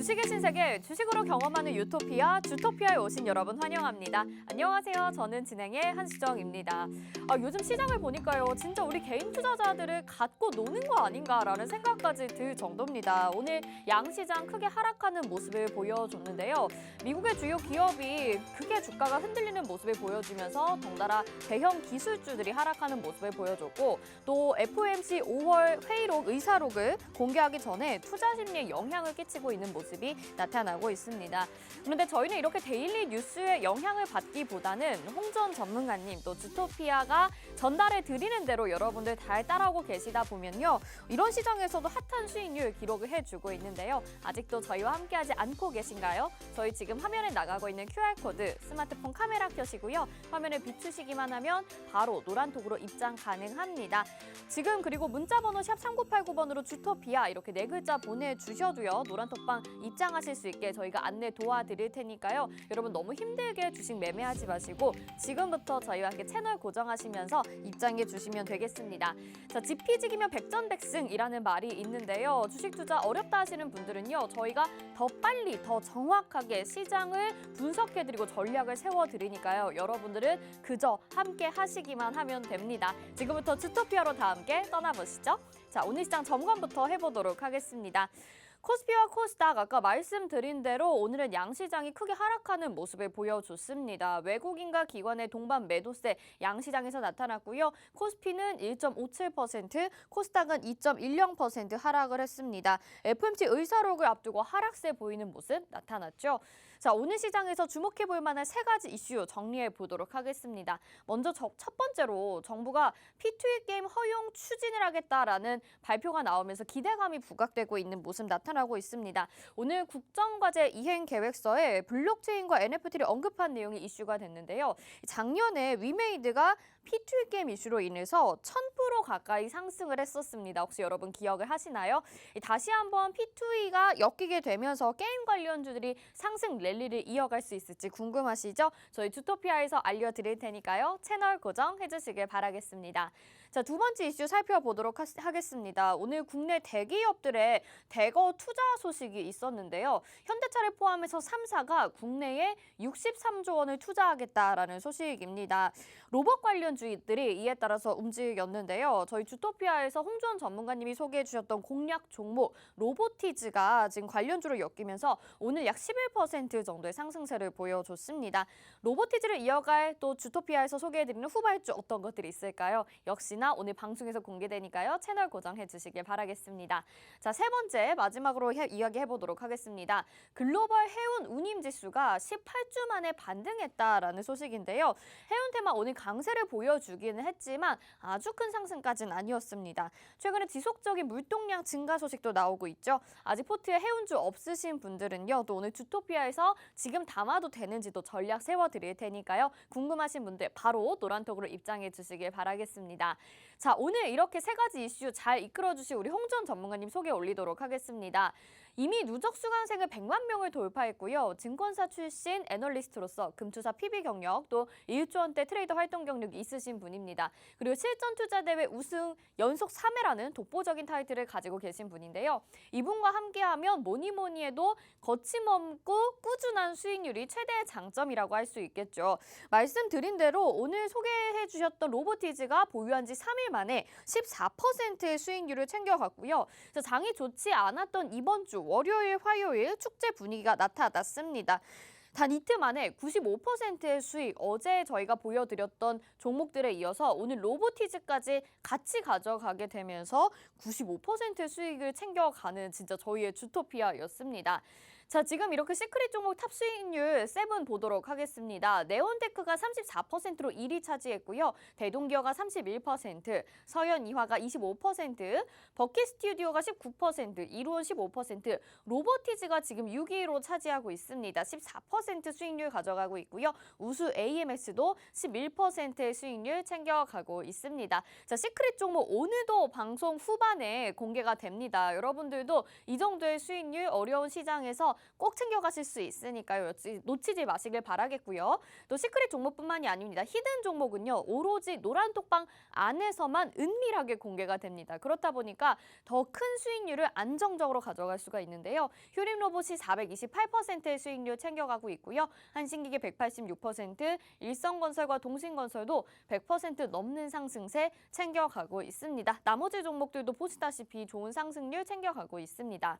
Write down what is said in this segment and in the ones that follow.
주식의 신세계, 주식으로 경험하는 유토피아, 주토피아에 오신 여러분 환영합니다. 안녕하세요. 저는 진행의 한수정입니다. 요즘 시장을 보니까요. 진짜 우리 개인 투자자들을 갖고 노는 거 아닌가라는 생각까지 들 정도입니다. 오늘 양시장 크게 하락하는 모습을 보여줬는데요. 미국의 주요 기업이 크게 주가가 흔들리는 모습을 보여주면서 덩달아 대형 기술주들이 하락하는 모습을 보여줬고 또 FOMC 5월 회의록 의사록을 공개하기 전에 투자 심리에 영향을 끼치고 있는 모습이 나타나고 있습니다. 그런데 저희는 이렇게 데일리 뉴스에 영향을 받기보다는 홍전 전문가님 또 주토피아가 전달해 드리는 대로 여러분들 잘 따라오고 계시다 보면요. 이런 시장에서도 핫한 수익률 기록을 해주고 있는데요. 아직도 저희와 함께하지 않고 계신가요? 저희 지금 화면에 나가고 있는 QR코드 스마트폰 카메라 켜시고요. 화면을 비추시기만 하면 바로 노란톡으로 입장 가능합니다. 지금 그리고 문자번호 샵 3989번으로 주토피아 이렇게 네 글자 보내주셔도요. 노란톡방 입장하실 수 있게 저희가 안내 도와드릴 테니까요. 여러분 너무 힘들게 주식 매매하지 마시고 지금부터 저희와 함께 채널 고정하시면서 입장해 주시면 되겠습니다. 자, 지피지기면 백전백승이라는 말이 있는데요. 주식 투자 어렵다 하시는 분들은요. 저희가 더 빨리 더 정확하게 시장을 분석해드리고 전략을 세워드리니까요. 여러분들은 그저 함께 하시기만 하면 됩니다. 지금부터 주토피아로 다 함께 떠나보시죠. 자, 오늘 시장 점검부터 해보도록 하겠습니다. 코스피와 코스닥 아까 말씀드린 대로 오늘은 양시장이 크게 하락하는 모습을 보여줬습니다. 외국인과 기관의 동반 매도세 양시장에서 나타났고요. 코스피는 1.57%, 코스닥은 2.10% 하락을 했습니다. FOMC 의사록을 앞두고 하락세 보이는 모습 나타났죠. 자, 오늘 시장에서 주목해볼 만한 세 가지 이슈 정리해 보도록 하겠습니다. 먼저 첫 번째로 정부가 P2E 게임 허용 추진을 하겠다라는 발표가 나오면서 기대감이 부각되고 있는 모습 나타나고 있습니다. 오늘 국정과제 이행 계획서에 블록체인과 NFT를 언급한 내용이 이슈가 됐는데요. 작년에 위메이드가 P2E 게임 이슈로 인해서 1000% 가까이 상승을 했었습니다. 혹시 여러분 기억을 하시나요? 다시 한번 P2E가 엮이게 되면서 게임 관련주들이 상승 랠리를 이어갈 수 있을지 궁금하시죠? 저희 주토피아에서 알려드릴 테니까요. 채널 고정해 주시길 바라겠습니다. 자, 두 번째 이슈 살펴보도록 하겠습니다. 오늘 국내 대기업들의 대거 투자 소식이 있었는데요. 현대차를 포함해서 3사가 국내에 63조 원을 투자하겠다라는 소식입니다. 로봇 관련주들이 이에 따라서 움직였는데요. 저희 주토피아에서 홍주원 전문가님이 소개해 주셨던 공략 종목 로보티즈가 지금 관련주로 엮이면서 오늘 약 11% 정도의 상승세를 보여줬습니다. 로보티즈를 이어갈 또 주토피아에서 소개해드리는 후발주 어떤 것들이 있을까요? 역시나 오늘 방송에서 공개되니까요. 채널 고정해 주시길 바라겠습니다. 자, 세 번째 마지막으로 이야기해보도록 하겠습니다. 글로벌 해운 운임 지수가 18주 만에 반등했다라는 소식인데요. 해운 테마 오늘 강세를 보여주기는 했지만 아주 큰 상승까지는 아니었습니다. 최근에 지속적인 물동량 증가 소식도 나오고 있죠. 아직 포트에 해운주 없으신 분들은요. 또 오늘 주토피아에서 지금 담아도 되는지도 전략 세워드릴 테니까요. 궁금하신 분들 바로 노란톡으로 입장해 주시길 바라겠습니다. 자, 오늘 이렇게 세 가지 이슈 잘 이끌어주신 우리 홍전 전문가님 소개 올리도록 하겠습니다. 이미 누적 수강생을 100만 명을 돌파했고요. 증권사 출신 애널리스트로서 금투사 PB 경력 또 1조 원대 트레이더 활동 경력이 있으신 분입니다. 그리고 실전 투자 대회 우승 연속 3회라는 독보적인 타이틀을 가지고 계신 분인데요. 이분과 함께하면 뭐니 해도 거침없고 꾸준한 수익률이 최대의 장점이라고 할 수 있겠죠. 말씀드린 대로 오늘 소개해 주셨던 로보티즈가 보유한 지 3일 만에 14%의 수익률을 챙겨갔고요. 장이 좋지 않았던 이번 주 월요일, 화요일 축제 분위기가 나타났습니다. 단 이틀 만에 95%의 수익, 어제 저희가 보여드렸던 종목들에 이어서 오늘 로보티즈까지 같이 가져가게 되면서 95%의 수익을 챙겨가는 진짜 저희의 주토피아였습니다. 자, 지금 이렇게 시크릿 종목 탑 수익률 7 보도록 하겠습니다. 네온테크가 34%로 1위 차지했고요. 대동기어가 31%, 서현이화가 25%, 버킷스튜디오가 19%, 이루온 15%, 로보티즈가 지금 6위로 차지하고 있습니다. 14% 수익률 가져가고 있고요. 우수 AMS도 11%의 수익률 챙겨가고 있습니다. 자, 시크릿 종목 오늘도 방송 후반에 공개가 됩니다. 여러분들도 이 정도의 수익률 어려운 시장에서 있어서 꼭 챙겨가실 수 있으니까요. 놓치지 마시길 바라겠고요. 또 시크릿 종목뿐만이 아닙니다. 히든 종목은요. 오로지 노란톡방 안에서만 은밀하게 공개가 됩니다. 그렇다 보니까 더 큰 수익률을 안정적으로 가져갈 수가 있는데요. 휴림로봇이 428%의 수익률 챙겨가고 있고요. 한신기계 186%, 일성건설과 동신건설도 100% 넘는 상승세 챙겨가고 있습니다. 나머지 종목들도 보시다시피 좋은 상승률 챙겨가고 있습니다.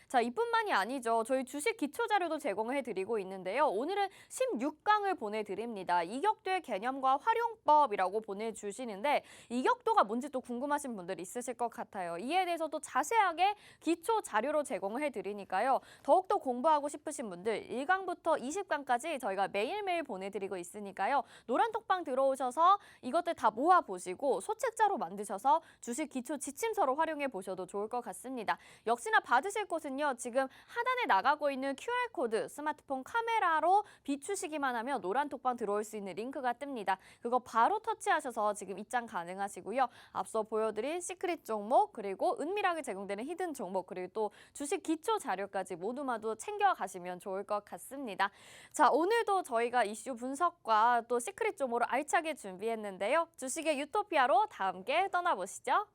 자, 이뿐만이 아니죠. 저희 주식 기초 자료도 제공을 해드리고 있는데요. 오늘은 16강을 보내드립니다. 이격도의 개념과 활용법이라고 보내주시는데 이격도가 뭔지 또 궁금하신 분들 있으실 것 같아요. 이에 대해서도 자세하게 기초 자료로 제공을 해드리니까요. 더욱더 공부하고 싶으신 분들 1강부터 20강까지 저희가 매일매일 보내드리고 있으니까요. 노란톡방 들어오셔서 이것들 다 모아보시고 소책자로 만드셔서 주식 기초 지침서로 활용해 보셔도 좋을 것 같습니다. 역시나 받으실 곳은 지금 하단에 나가고 있는 QR코드 스마트폰 카메라로 비추시기만 하면 노란톡방 들어올 수 있는 링크가 뜹니다. 그거 바로 터치하셔서 지금 입장 가능하시고요. 앞서 보여드린 시크릿 종목 그리고 은밀하게 제공되는 히든 종목 그리고 또 주식 기초 자료까지 모두 챙겨가시면 좋을 것 같습니다. 자, 오늘도 저희가 이슈 분석과 또 시크릿 종목을 알차게 준비했는데요. 주식의 유토피아로 다 함께 떠나보시죠.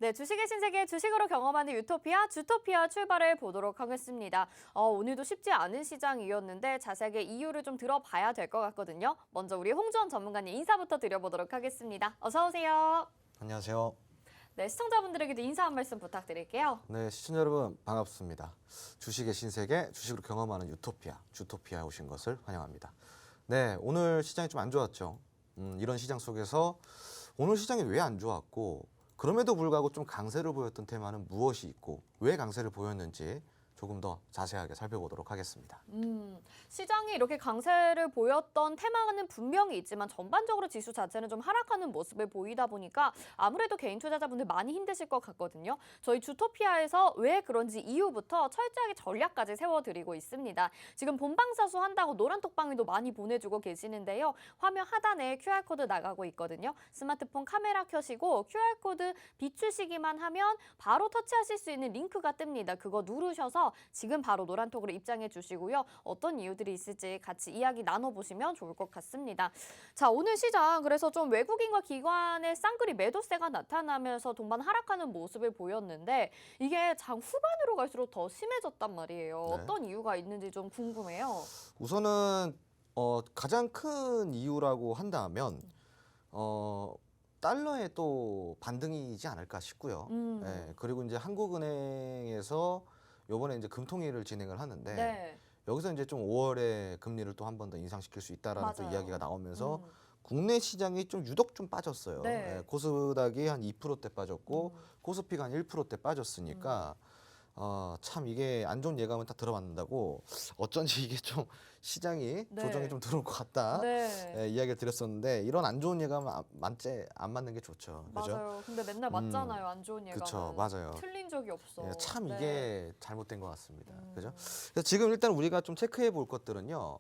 네, 주식의 신세계 주식으로 경험하는 유토피아, 주토피아 출발을 보도록 하겠습니다. 오늘도 쉽지 않은 시장이었는데 자세하게 이유를 좀 들어봐야 될 것 같거든요. 먼저 우리 홍주원 전문가님 인사부터 드려보도록 하겠습니다. 어서 오세요. 안녕하세요. 네, 시청자분들에게도 인사 한 말씀 부탁드릴게요. 네, 시청자 여러분 반갑습니다. 주식의 신세계, 주식으로 경험하는 유토피아, 주토피아에 오신 것을 환영합니다. 네, 오늘 시장이 좀 안 좋았죠. 이런 시장 속에서 오늘 시장이 왜 안 좋았고 그럼에도 불구하고 좀 강세를 보였던 테마는 무엇이 있고 왜 강세를 보였는지 조금 더 자세하게 살펴보도록 하겠습니다. 시장이 이렇게 강세를 보였던 테마는 분명히 있지만 전반적으로 지수 자체는 좀 하락하는 모습을 보이다 보니까 아무래도 개인 투자자분들 많이 힘드실 것 같거든요. 저희 주토피아에서 왜 그런지 이유부터 철저하게 전략까지 세워드리고 있습니다. 지금 본방사수 한다고 노란톡방에도 많이 보내주고 계시는데요. 화면 하단에 QR코드 나가고 있거든요. 스마트폰 카메라 켜시고 QR코드 비추시기만 하면 바로 터치하실 수 있는 링크가 뜹니다. 그거 누르셔서 지금 바로 노란톡으로 입장해 주시고요. 어떤 이유들이 있을지 같이 이야기 나눠보시면 좋을 것 같습니다. 자, 오늘 시장 그래서 좀 외국인과 기관의 쌍끌이 매도세가 나타나면서 동반 하락하는 모습을 보였는데 이게 장 후반으로 갈수록 더 심해졌단 말이에요. 네. 어떤 이유가 있는지 좀 궁금해요. 우선은 가장 큰 이유라고 한다면 달러의 또 반등이지 않을까 싶고요. 네, 그리고 이제 한국은행에서 이번에 이제 금통위를 진행을 하는데 네. 여기서 이제 좀 5월에 금리를 또 한 번 더 인상시킬 수 있다라는 또 맞아요. 이야기가 나오면서 국내 시장이 좀 유독 좀 빠졌어요. 네. 코스닥이 한 2%대 빠졌고 코스피가 한 1%대 빠졌으니까 참 이게 안 좋은 예감은 딱 들어맞는다고 어쩐지 이게 좀 시장이 네. 조정이 좀 들어올 것 같다 네. 이야기를 드렸었는데 이런 안 좋은 예감은 안 맞는 게 좋죠. 그죠? 맞아요. 근데 맨날 맞잖아요. 안 좋은 예감은. 그쵸, 맞아요. 틀린 적이 없어. 예, 참 네. 이게 잘못된 것 같습니다. 그죠? 그래서 지금 일단 우리가 좀 체크해 볼 것들은요.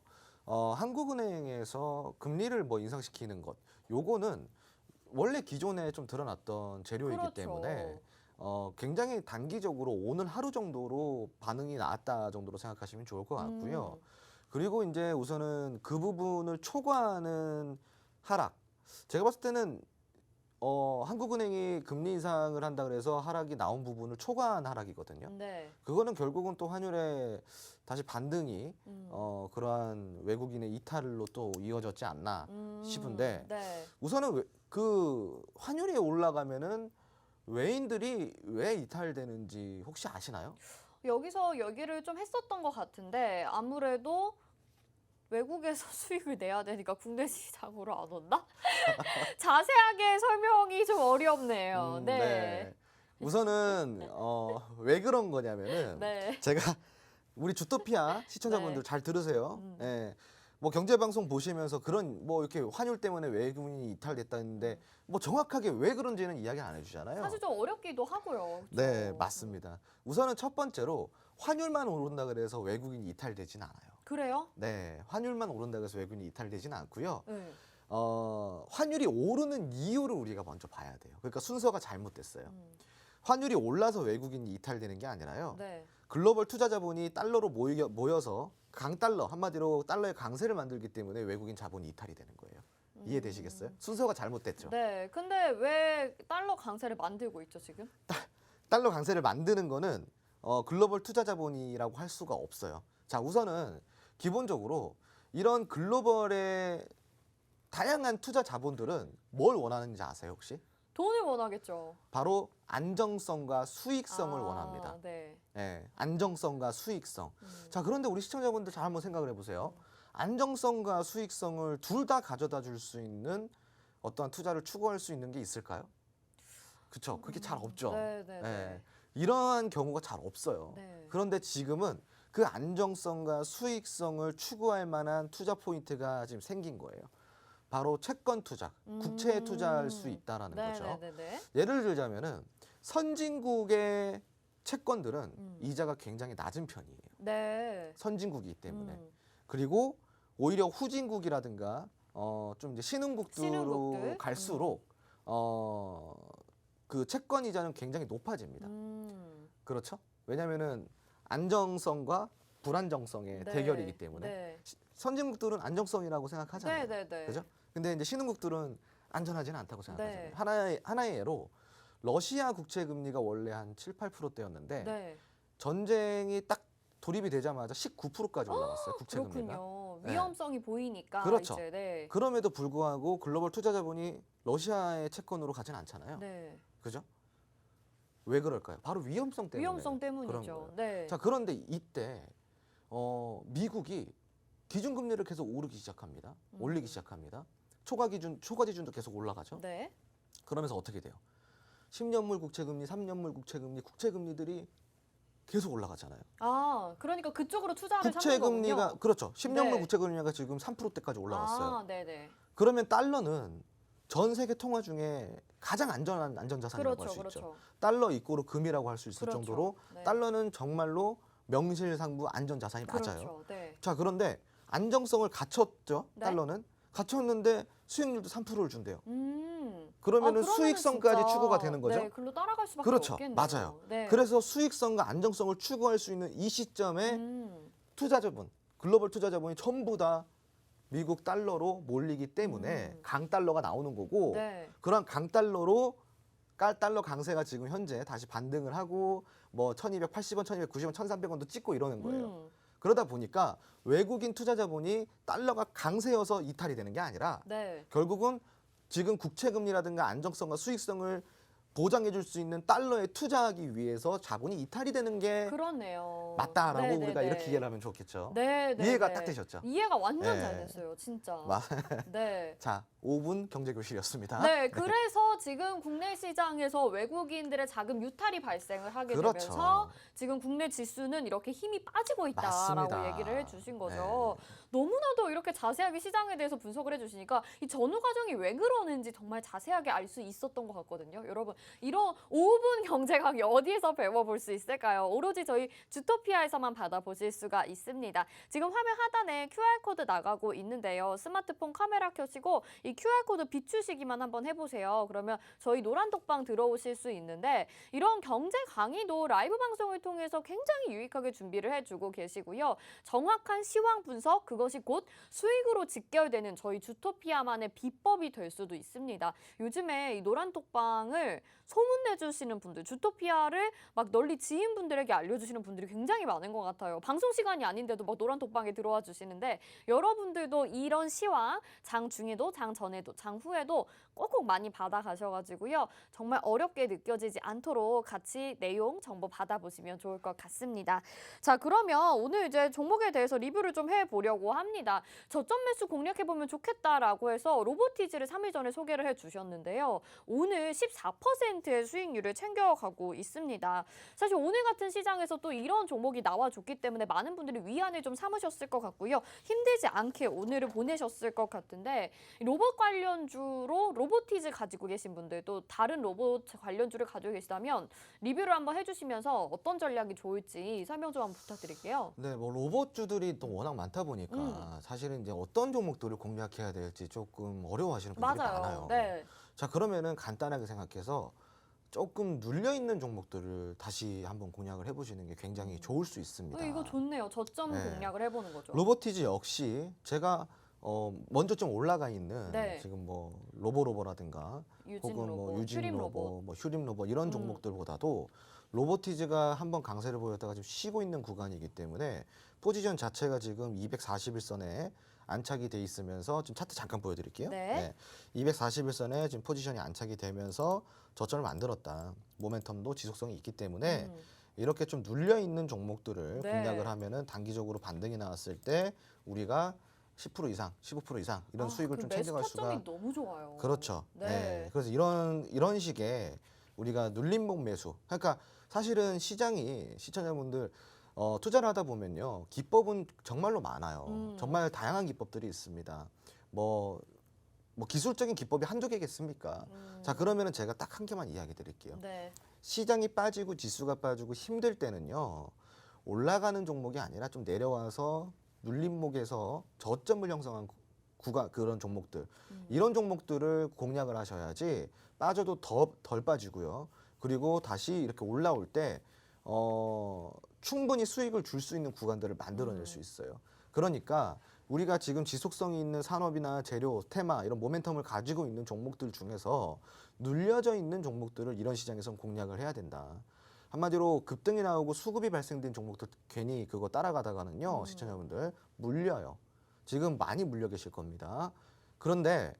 한국은행에서 금리를 뭐 인상시키는 것, 요거는 원래 기존에 좀 드러났던 재료이기 그렇죠. 때문에 굉장히 단기적으로 오늘 하루 정도로 반응이 나왔다 정도로 생각하시면 좋을 것 같고요. 그리고 이제 우선은 그 부분을 초과하는 하락. 제가 봤을 때는 한국은행이 금리 인상을 한다 그래서 하락이 나온 부분을 초과한 하락이거든요. 네. 그거는 결국은 또 환율의 다시 반등이 그러한 외국인의 이탈로 또 이어졌지 않나 싶은데 네. 우선은 그 환율이 올라가면은 외인들이 왜 이탈되는지 혹시 아시나요? 여기서 얘기를 좀 했었던 것 같은데 아무래도 외국에서 수익을 내야 되니까 국내 시장으로 안 온다? 자세하게 설명이 좀 어렵네요. 네. 우선은 왜 그런 거냐면은 네. 제가 우리 주토피아 시청자분들 네. 잘 들으세요. 예. 뭐 경제 방송 보시면서 그런 뭐 이렇게 환율 때문에 외국인이 이탈됐다는데 뭐 정확하게 왜 그런지는 이야기 안 해주잖아요. 사실 좀 어렵기도 하고요. 그쵸? 네, 맞습니다. 우선은 첫 번째로 환율만 오른다 그래서 외국인이 이탈되진 않아요. 그래요? 네, 환율만 오른다 그래서 외국인이 이탈되진 않고요. 네. 환율이 오르는 이유를 우리가 먼저 봐야 돼요. 그러니까 순서가 잘못됐어요. 환율이 올라서 외국인이 이탈되는 게 아니라요. 네. 글로벌 투자 자본이 달러로 모여서 강달러, 한마디로 달러의 강세를 만들기 때문에 외국인 자본이 이탈이 되는 거예요. 이해되시겠어요? 순서가 잘못됐죠. 네. 근데 왜 달러 강세를 만들고 있죠, 지금? 달러 강세를 만드는 거는 글로벌 투자 자본이라고 할 수가 없어요. 자, 우선은 기본적으로 이런 글로벌의 다양한 투자 자본들은 뭘 원하는지 아세요, 혹시? 돈을 원하겠죠. 바로 안정성과 수익성을 원합니다. 네. 네, 안정성과 수익성. 자, 그런데 우리 시청자분들 잘 한번 생각을 해보세요. 안정성과 수익성을 둘 다 가져다 줄 수 있는 어떠한 투자를 추구할 수 있는 게 있을까요? 그렇죠. 그게 잘 없죠. 네. 네, 이러한 경우가 잘 없어요. 네. 그런데 지금은 그 안정성과 수익성을 추구할 만한 투자 포인트가 지금 생긴 거예요. 바로 채권 투자, 국채에 투자할 수 있다라는 거죠. 네. 예를 들자면은 선진국의 채권들은 이자가 굉장히 낮은 편이에요. 네. 선진국이기 때문에. 그리고 오히려 후진국이라든가 좀 이제 신흥국으로 신흥국들? 갈수록 그 채권 이자는 굉장히 높아집니다. 그렇죠? 왜냐면은 안정성과 불안정성의 네. 대결이기 때문에 네. 선진국들은 안정성이라고 생각하잖아요. 네. 그죠? 근데 이제 신흥국들은 안전하지는 않다고 생각하잖아요. 네. 하나의 예로 러시아 국채 금리가 원래 한 7, 8%대였는데 네. 전쟁이 딱 돌입이 되자마자 19%까지 올라갔어요. 국채 금리가. 그렇군요. 네. 위험성이 보이니까 그렇죠. 이제 네. 그럼에도 불구하고 글로벌 투자 자본이 러시아의 채권으로 가진 않잖아요. 네. 그죠? 왜 그럴까요? 바로 위험성 때문에. 위험성 그런 때문이죠. 거예요. 네. 자, 그런데 이때 미국이 기준금리를 계속 오르기 시작합니다. 올리기 시작합니다. 초과 지준도 계속 올라가죠. 네. 그러면서 어떻게 돼요? 10년물 국채금리, 3년물 국채금리, 국채금리들이 계속 올라가잖아요. 그러니까 그쪽으로 투자를 삼는 국채금리가 거군요. 그렇죠. 10년물 네. 국채금리가 지금 3%대까지 올라갔어요. 네네. 그러면 달러는 전 세계 통화 중에 가장 안전한 안전자산이라고 할 수 있죠. 달러 이꼬르 금이라고 할 수 있을 그렇죠. 정도로 네. 달러는 정말로 명실상부 안전자산이 맞아요. 그렇죠. 네. 자, 그런데 안정성을 갖췄죠. 네. 달러는 갖췄는데 수익률도 3%를 준대요. 그러면은 그러면은 수익성까지 진짜, 추구가 되는 거죠. 네, 글로 따라갈 수밖에 그렇죠. 없겠네요. 맞아요. 네. 그래서 수익성과 안정성을 추구할 수 있는 이 시점에 투자자본, 글로벌 투자자본이 전부 다 미국 달러로 몰리기 때문에 강달러가 나오는 거고 네. 그런 강달러로 달러 강세가 지금 현재 다시 반등을 하고 뭐 1280원, 1290원, 1300원도 찍고 이러는 거예요. 그러다 보니까 외국인 투자 자본이 달러가 강세여서 이탈이 되는 게 아니라 네. 결국은 지금 국채 금리라든가 안정성과 수익성을 보장해 줄 수 있는 달러에 투자하기 위해서 자본이 이탈이 되는 게 그렇네요. 맞다라고 네, 우리가 네, 이렇게 네. 이해를 하면 좋겠죠. 네, 네, 이해가 네. 딱 되셨죠? 이해가 완전 네. 잘 됐어요, 진짜. 맞- 네. 자, 5분 경제교실이었습니다. 네, 그래서 지금 국내 시장에서 외국인들의 자금 유탈이 발생을 하게 그렇죠. 되면서 지금 국내 지수는 이렇게 힘이 빠지고 있다라고 맞습니다. 얘기를 해주신 거죠. 너무나도 이렇게 자세하게 시장에 대해서 분석을 해주시니까 이 전후 과정이 왜 그러는지 정말 자세하게 알 수 있었던 것 같거든요. 여러분, 이런 5분 경제강의 어디에서 배워볼 수 있을까요? 오로지 저희 주토피아에서만 받아보실 수가 있습니다. 지금 화면 하단에 QR코드 나가고 있는데요. 스마트폰 카메라 켜시고 이 이 QR코드 비추시기만 한번 해보세요. 그러면 저희 노란톡방 들어오실 수 있는데 이런 경제 강의도 라이브 방송을 통해서 굉장히 유익하게 준비를 해주고 계시고요. 정확한 시황 분석, 그것이 곧 수익으로 직결되는 저희 주토피아만의 비법이 될 수도 있습니다. 요즘에 이 노란톡방을 소문내주시는 분들, 주토피아를 막 널리 지인분들에게 알려주시는 분들이 굉장히 많은 것 같아요. 방송 시간이 아닌데도 막 노란톡방에 들어와 주시는데 여러분들도 이런 시황, 장 중에도, 장 전에도, 장 후에도 꼭꼭 많이 받아가셔가지고요. 정말 어렵게 느껴지지 않도록 같이 내용, 정보 받아보시면 좋을 것 같습니다. 자, 그러면 오늘 이제 종목에 대해서 리뷰를 좀 해보려고 합니다. 저점 매수 공략해보면 좋겠다라고 해서 로보티즈를 3일 전에 소개를 해주셨는데요. 오늘 14%의 수익률을 챙겨가고 있습니다. 사실 오늘 같은 시장에서 또 이런 종목이 나와줬기 때문에 많은 분들이 위안을 좀 삼으셨을 것 같고요. 힘들지 않게 오늘을 보내셨을 것 같은데 로봇 관련주로 로보티즈 가지고 계신 분들 또 다른 로봇 관련주를 가지고 계시다면 리뷰를 한번 해주시면서 어떤 전략이 좋을지 설명 좀 한번 부탁드릴게요. 네, 뭐 로봇주들이 또 워낙 많다 보니까 사실은 이제 어떤 종목들을 공략해야 될지 조금 어려워하시는 분들이 맞아요. 많아요. 네. 자, 그러면은 간단하게 생각해서 조금 눌려 있는 종목들을 다시 한번 공략을 해보시는 게 굉장히 좋을 수 있습니다. 이거 좋네요. 저점 네. 공략을 해보는 거죠. 로보티즈 역시 제가 먼저 좀 올라가 있는 네. 지금 뭐 로보라든가 유진 혹은 로봇, 뭐 유진 휴림 로봇, 로봇. 뭐 휴림 로봇 이런 종목들보다도 로보티즈가 한번 강세를 보였다가 지금 쉬고 있는 구간이기 때문에 포지션 자체가 지금 241선에 안착이 돼 있으면서 지금 차트 잠깐 보여드릴게요. 네. 241선에 지금 포지션이 안착이 되면서 저점을 만들었다. 모멘텀도 지속성이 있기 때문에 이렇게 좀 눌려 있는 종목들을 네. 공략을 하면은 단기적으로 반등이 나왔을 때 우리가 10% 이상, 15% 이상 이런 수익을 좀 챙겨갈 수가 매수 타점이 너무 좋아요. 그렇죠. 네. 네. 그래서 이런 식의 우리가 눌림목 매수. 그러니까 사실은 시장이 시청자분들 투자를 하다 보면요 기법은 정말로 많아요. 정말 다양한 기법들이 있습니다. 뭐 기술적인 기법이 한두 개겠습니까? 자, 그러면은 제가 딱 한 개만 이야기 드릴게요. 네. 시장이 빠지고 지수가 빠지고 힘들 때는요 올라가는 종목이 아니라 좀 내려와서 눌림목에서 저점을 형성한 구간 그런 종목들 이런 종목들을 공략을 하셔야지 빠져도 덜 빠지고요. 그리고 다시 이렇게 올라올 때 충분히 수익을 줄 수 있는 구간들을 만들어낼 수 있어요. 그러니까 우리가 지금 지속성이 있는 산업이나 재료, 테마 이런 모멘텀을 가지고 있는 종목들 중에서 눌려져 있는 종목들을 이런 시장에선 공략을 해야 된다. 한마디로 급등이 나오고 수급이 발생된 종목들 괜히 그거 따라가다가는요 시청자분들 물려요. 지금 많이 물려 계실 겁니다. 그런데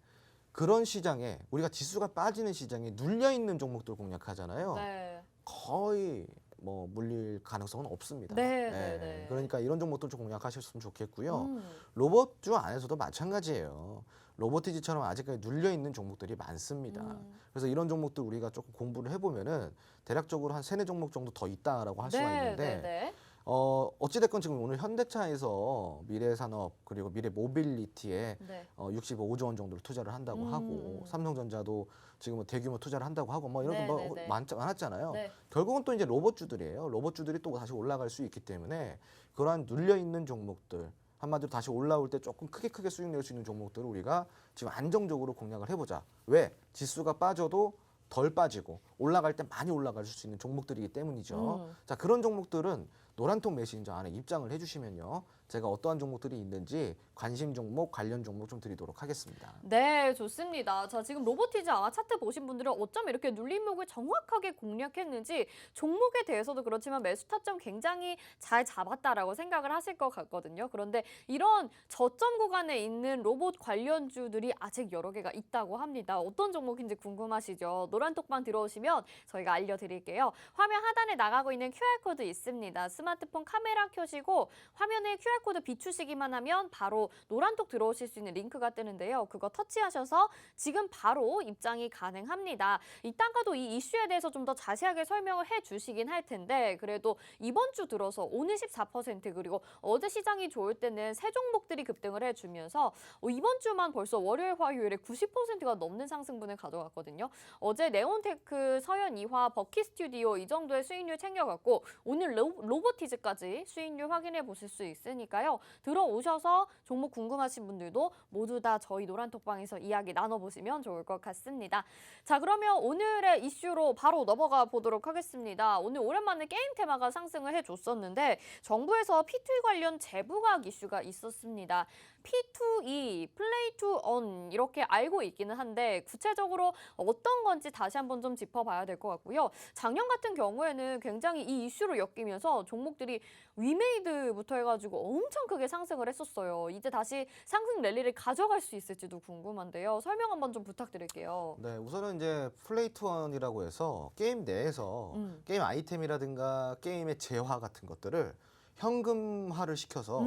그런 시장에 우리가 지수가 빠지는 시장에 눌려 있는 종목들 공략하잖아요. 네. 거의 뭐 물릴 가능성은 없습니다. 네, 네, 네. 그러니까 이런 종목들 좀 공략하셨으면 좋겠고요. 로봇주 안에서도 마찬가지예요. 로보티즈처럼 아직까지 눌려 있는 종목들이 많습니다. 그래서 이런 종목들 우리가 조금 공부를 해보면은 대략적으로 한 3-4종목 정도 더 있다라고 할 수가 있는데 네. 어찌됐건 지금 오늘 현대차에서 미래산업 그리고 미래모빌리티에 네. 65조 원 정도를 투자를 한다고 하고 삼성전자도 지금 뭐 대규모 투자를 한다고 하고 뭐 이런 네, 거 네, 뭐 네. 많았잖아요. 네. 결국은 또 이제 로봇주들이에요. 로봇주들이 또 다시 올라갈 수 있기 때문에 그러한 눌려 있는 종목들 한마디로 다시 올라올 때 조금 크게 수익 낼 수 있는 종목들을 우리가 지금 안정적으로 공략을 해보자. 왜? 지수가 빠져도 덜 빠지고 올라갈 때 많이 올라갈 수 있는 종목들이기 때문이죠. 자, 그런 종목들은 노란통 메신저 안에 입장을 해주시면요. 제가 어떠한 종목들이 있는지 관심 종목, 관련 종목 좀 드리도록 하겠습니다. 네, 좋습니다. 자, 지금 로보티즈 아마 차트 보신 분들은 어쩜 이렇게 눌림목을 정확하게 공략했는지 종목에 대해서도 그렇지만 매수 타점 굉장히 잘 잡았다라고 생각을 하실 것 같거든요. 그런데 이런 저점 구간에 있는 로봇 관련주들이 아직 여러 개가 있다고 합니다. 어떤 종목인지 궁금하시죠? 노란톡방 들어오시면 저희가 알려드릴게요. 화면 하단에 나가고 있는 QR코드 있습니다. 스마트폰 카메라 켜시고 화면에 QR코드 비추시기만 하면 바로 노란톡 들어오실 수 있는 링크가 뜨는데요. 그거 터치하셔서 지금 바로 입장이 가능합니다. 이따가도 이 이슈에 대해서 좀 더 자세하게 설명을 해주시긴 할 텐데 그래도 이번 주 들어서 오늘 14% 그리고 어제 시장이 좋을 때는 세 종목들이 급등을 해주면서 이번 주만 벌써 월요일, 화요일에 90%가 넘는 상승분을 가져갔거든요. 어제 네온테크, 서현 이화, 버키 스튜디오 이 정도의 수익률 챙겨갔고 오늘 로보티즈까지 수익률 확인해 보실 수 있으니 테니까요. 들어오셔서 종목 궁금하신 분들도 모두 다 저희 노란톡방에서 이야기 나눠보시면 좋을 것 같습니다. 자, 그러면 오늘의 이슈로 바로 넘어가 보도록 하겠습니다. 오늘 오랜만에 게임 테마가 상승을 해줬었는데 정부에서 P2E 관련 재부각 이슈가 있었습니다. P2E, Play to Earn 이렇게 알고 있기는 한데 구체적으로 어떤 건지 다시 한번 좀 짚어봐야 될 것 같고요. 작년 같은 경우에는 굉장히 이 이슈로 엮이면서 종목들이 위메이드부터 해가지고 엄청 크게 상승을 했었어요. 이제 다시 상승 랠리를 가져갈 수 있을지도 궁금한데요. 설명 한번 좀 부탁드릴게요. 네, 우선은 이제 플레이 투 원이라고 해서 게임 내에서 게임 아이템이라든가 게임의 재화 같은 것들을 현금화를 시켜서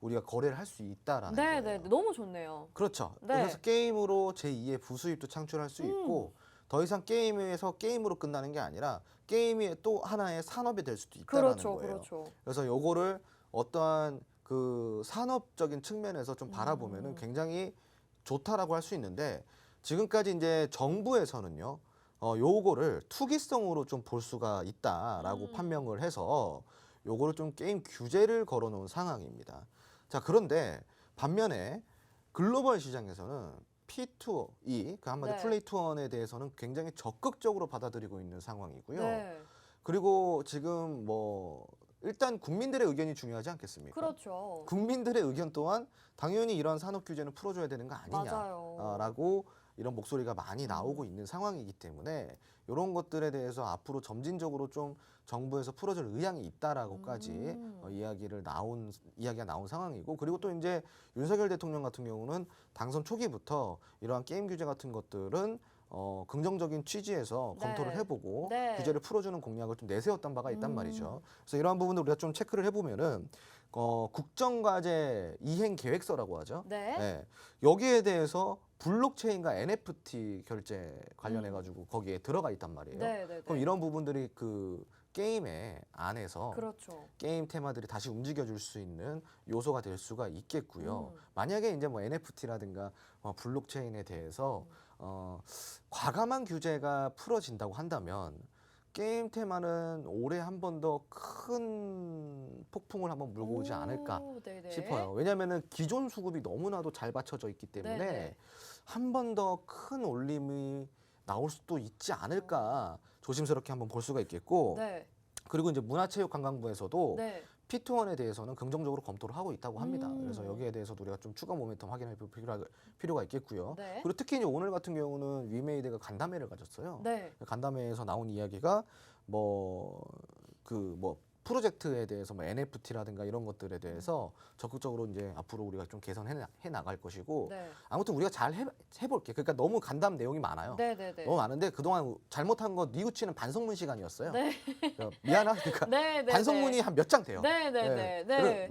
우리가 거래를 할 수 있다라는 네, 거예요. 네, 너무 좋네요. 그렇죠. 네. 그래서 게임으로 제2의 부수입도 창출할 수 있고 더 이상 게임에서 게임으로 끝나는 게 아니라 게임이 또 하나의 산업이 될 수도 있다라는 그렇죠, 거예요. 그렇죠. 그래서 요거를 어떠한 그 산업적인 측면에서 좀 바라보면은 굉장히 좋다라고 할 수 있는데 지금까지 이제 정부에서는요, 요거를 투기성으로 좀 볼 수가 있다라고 판명을 해서 요거를 좀 게임 규제를 걸어놓은 상황입니다. 자, 그런데 반면에 글로벌 시장에서는 P2E, 그 한마디 네. 플레이 투 원에 대해서는 굉장히 적극적으로 받아들이고 있는 상황이고요. 네, 그리고 지금 뭐 일단 국민들의 의견이 중요하지 않겠습니까? 그렇죠. 국민들의 의견 또한 당연히 이런 산업 규제는 풀어줘야 되는 거 맞아요. 아니냐라고 이런 목소리가 많이 나오고 있는 상황이기 때문에 이런 것들에 대해서 앞으로 점진적으로 좀 정부에서 풀어줄 의향이 있다라고까지 이야기가 나온 상황이고, 그리고 또 이제 윤석열 대통령 같은 경우는 당선 초기부터 이러한 게임 규제 같은 것들은 긍정적인 취지에서 검토를 네. 해보고 네. 규제를 풀어주는 공약을 좀 내세웠던 바가 있단 말이죠. 그래서 이러한 부분들 우리가 좀 체크를 해보면은 국정과제 이행 계획서라고 하죠. 네. 네. 여기에 대해서 블록체인과 NFT 결제 관련해 가지고 거기에 들어가 있단 말이에요. 네, 네, 그럼 네. 이런 부분들이 그 게임의 안에서 그렇죠. 게임 테마들이 다시 움직여줄 수 있는 요소가 될 수가 있겠고요. 만약에 이제 뭐 NFT라든가 블록체인에 대해서 과감한 규제가 풀어진다고 한다면 게임 테마는 올해 한 번 더 큰 폭풍을 한번 물고 오지 않을까 오, 네네. 싶어요. 왜냐하면은 기존 수급이 너무나도 잘 받쳐져 있기 때문에 네네. 한 번 더 큰 올림이 나올 수도 있지 않을까 조심스럽게 한번 볼 수가 있겠고, 네. 그리고 이제 문화체육관광부에서도 네. P2원에 대해서는 긍정적으로 검토를 하고 있다고 합니다. 그래서 음. 여기에 대해서도 우리가 좀 추가 모멘텀 확인해 볼 필요가 있겠고요. 네. 그리고 특히 이제 오늘 같은 경우는 위메이드가 간담회를 가졌어요. 네. 간담회에서 나온 이야기가 프로젝트에 대해서 뭐 NFT라든가 이런 것들에 대해서 적극적으로 이제 앞으로 우리가 좀 개선해 나갈 것이고, 네. 아무튼 우리가 잘 해볼게. 그러니까 너무 간담 내용이 많아요. 네, 네, 네. 너무 많은데 그동안 잘못한 거 뉘우치는 반성문 시간이었어요. 네. 미안하니까 네, 네. 반성문이 한 몇 장 돼요. 네, 네, 네. 네.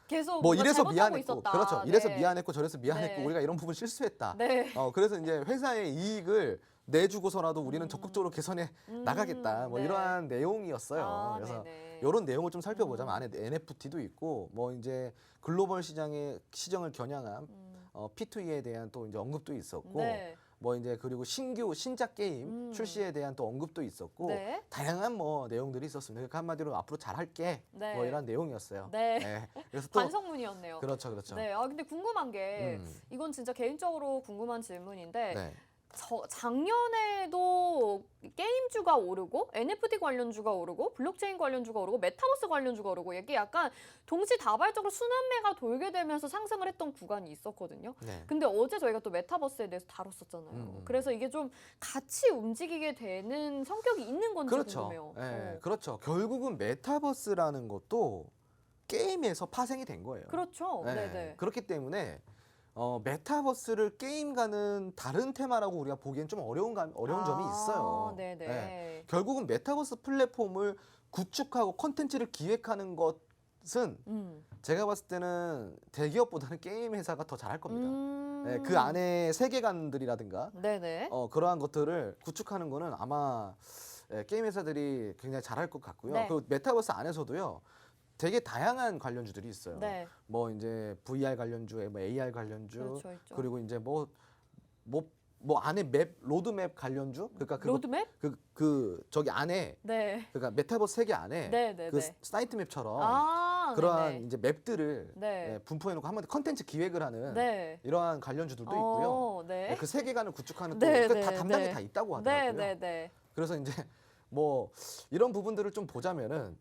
계속 뭐 뭔가 이래서 잘못하고 미안했고, 있었다. 그렇죠. 이래서 네. 미안했고 저래서 미안했고 네. 우리가 이런 부분 실수했다. 네. 그래서 이제 회사의 이익을 내주고서라도 우리는 적극적으로 개선해 나가겠다. 뭐 네. 이러한 내용이었어요. 아, 그래서 네네. 이런 내용을 좀 살펴보자면 안에 NFT도 있고 뭐 이제 글로벌 시장을 겨냥한 P2E에 대한 또 이제 언급도 있었고, 네. 뭐 이제 그리고 신작 게임 출시에 대한 또 언급도 있었고, 네. 다양한 뭐 내용들이 있었습니다. 그러니까 한마디로 앞으로 잘할게 네. 뭐 이런 내용이었어요. 네. 그래서 또 반성문이었네요. 그렇죠. 네. 아, 근데 궁금한 게 이건 진짜 개인적으로 궁금한 질문인데 네. 작년에도 게임주가 오르고 NFT 관련주가 오르고 블록체인 관련주가 오르고 메타버스 관련주가 오르고 이게 약간 동시다발적으로 순환매가 돌게 되면서 상승을 했던 구간이 있었거든요. 네. 근데 어제 저희가 또 메타버스에 대해서 다뤘었잖아요. 그래서 이게 좀 같이 움직이게 되는 성격이 있는 건지 그렇죠. 궁금해요. 네, 그렇죠. 결국은 메타버스라는 것도 게임에서 파생이 된 거예요. 그렇죠. 네네. 그렇기 때문에 메타버스를 게임과는 다른 테마라고 우리가 보기엔 좀 어려운 점이 있어요. 네네. 네. 결국은 메타버스 플랫폼을 구축하고 콘텐츠를 기획하는 것은 제가 봤을 때는 대기업보다는 게임 회사가 더 잘할 겁니다. 네, 그 안에 세계관들이라든가 네네. 그러한 것들을 구축하는 거는 아마 게임 회사들이 굉장히 잘할 것 같고요. 네. 그 메타버스 안에서도요. 되게 다양한 관련주들이 있어요. 네. 뭐 이제 VR 관련주, 뭐 AR 관련주, 그렇죠, 있죠. 그리고 이제 뭐 안에 맵 로드맵 관련주 그러니까 로드맵? 저기 안에 네. 그러니까 메타버스 세계 안에 네, 네, 그 네. 사이트 맵처럼 네네. 그러한 이제 맵들을 네. 분포해놓고 한번 컨텐츠 기획을 하는 네. 이러한 관련주들도 있고요. 네. 그 세계관을 구축하는 네, 또 네, 다 담당이 네. 다 있다고 네, 하더라고요. 네, 네. 그래서 이제 뭐 이런 부분들을 좀 보자면은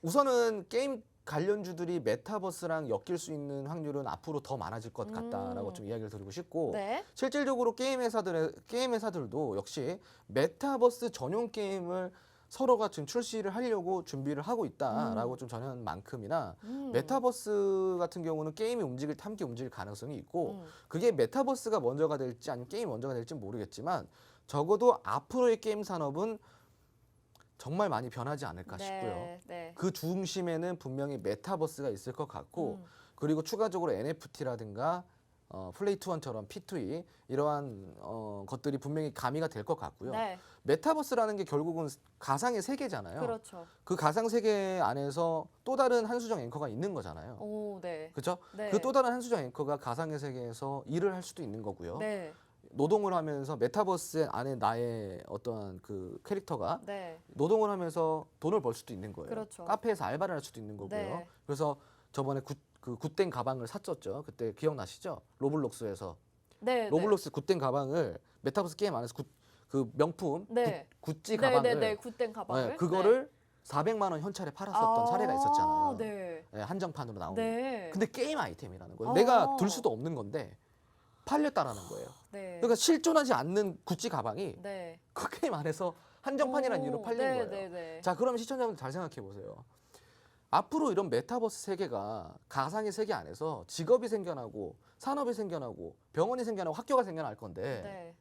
우선은 게임 관련주들이 메타버스랑 엮일 수 있는 확률은 앞으로 더 많아질 것 같다라고 좀 이야기를 드리고 싶고 네. 실질적으로 게임 회사들도 역시 메타버스 전용 게임을 서로가 지금 출시를 하려고 준비를 하고 있다라고 좀 전한 만큼이나 메타버스 같은 경우는 게임이 함께 움직일 가능성이 있고 그게 메타버스가 먼저가 될지 아니면 게임이 먼저가 될지 모르겠지만 적어도 앞으로의 게임 산업은 정말 많이 변하지 않을까 싶고요. 네. 그 중심에는 분명히 메타버스가 있을 것 같고 그리고 추가적으로 NFT라든가 플레이 투 원처럼 P2E 이러한 것들이 분명히 가미가 될 것 같고요. 네. 메타버스라는 게 결국은 가상의 세계잖아요. 그렇죠. 그 가상 세계 안에서 또 다른 한수정 앵커가 있는 거잖아요. 오, 네. 그렇죠? 네. 그 또 다른 한수정 앵커가 가상의 세계에서 일을 할 수도 있는 거고요. 네. 노동을 하면서 메타버스 안에 나의 어떠한 그 캐릭터가 네. 노동을 하면서 돈을 벌 수도 있는 거예요. 그렇죠. 카페에서 알바를 할 수도 있는 거고요. 네. 그래서 저번에 굿땡 가방을 샀었죠. 그때 기억나시죠? 로블록스에서 네. 로블록스 굿땡 가방을 메타버스 게임 안에서 그 명품 네. 구찌 네, 가방을 네. 굿땡 가방을. 그거를 400만 원 현찰에 팔았었던 사례가 있었잖아요. 네. 한정판으로 나온. 네. 근데 게임 아이템이라는 거예요. 아. 내가 들 수도 없는 건데 팔렸다라는 거예요. 네. 그러니까 실존하지 않는 구찌 가방이 네. 그 게임 안에서 한정판이라는 이유로 팔린 네, 거예요. 네. 자, 그러면 시청자분들 잘 생각해 보세요. 앞으로 이런 메타버스 세계가 가상의 세계 안에서 직업이 생겨나고 산업이 생겨나고 병원이 생겨나고 학교가 생겨날 건데 네.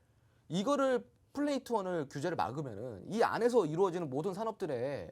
이거를 플레이 투 원을 규제를 막으면은 이 안에서 이루어지는 모든 산업들의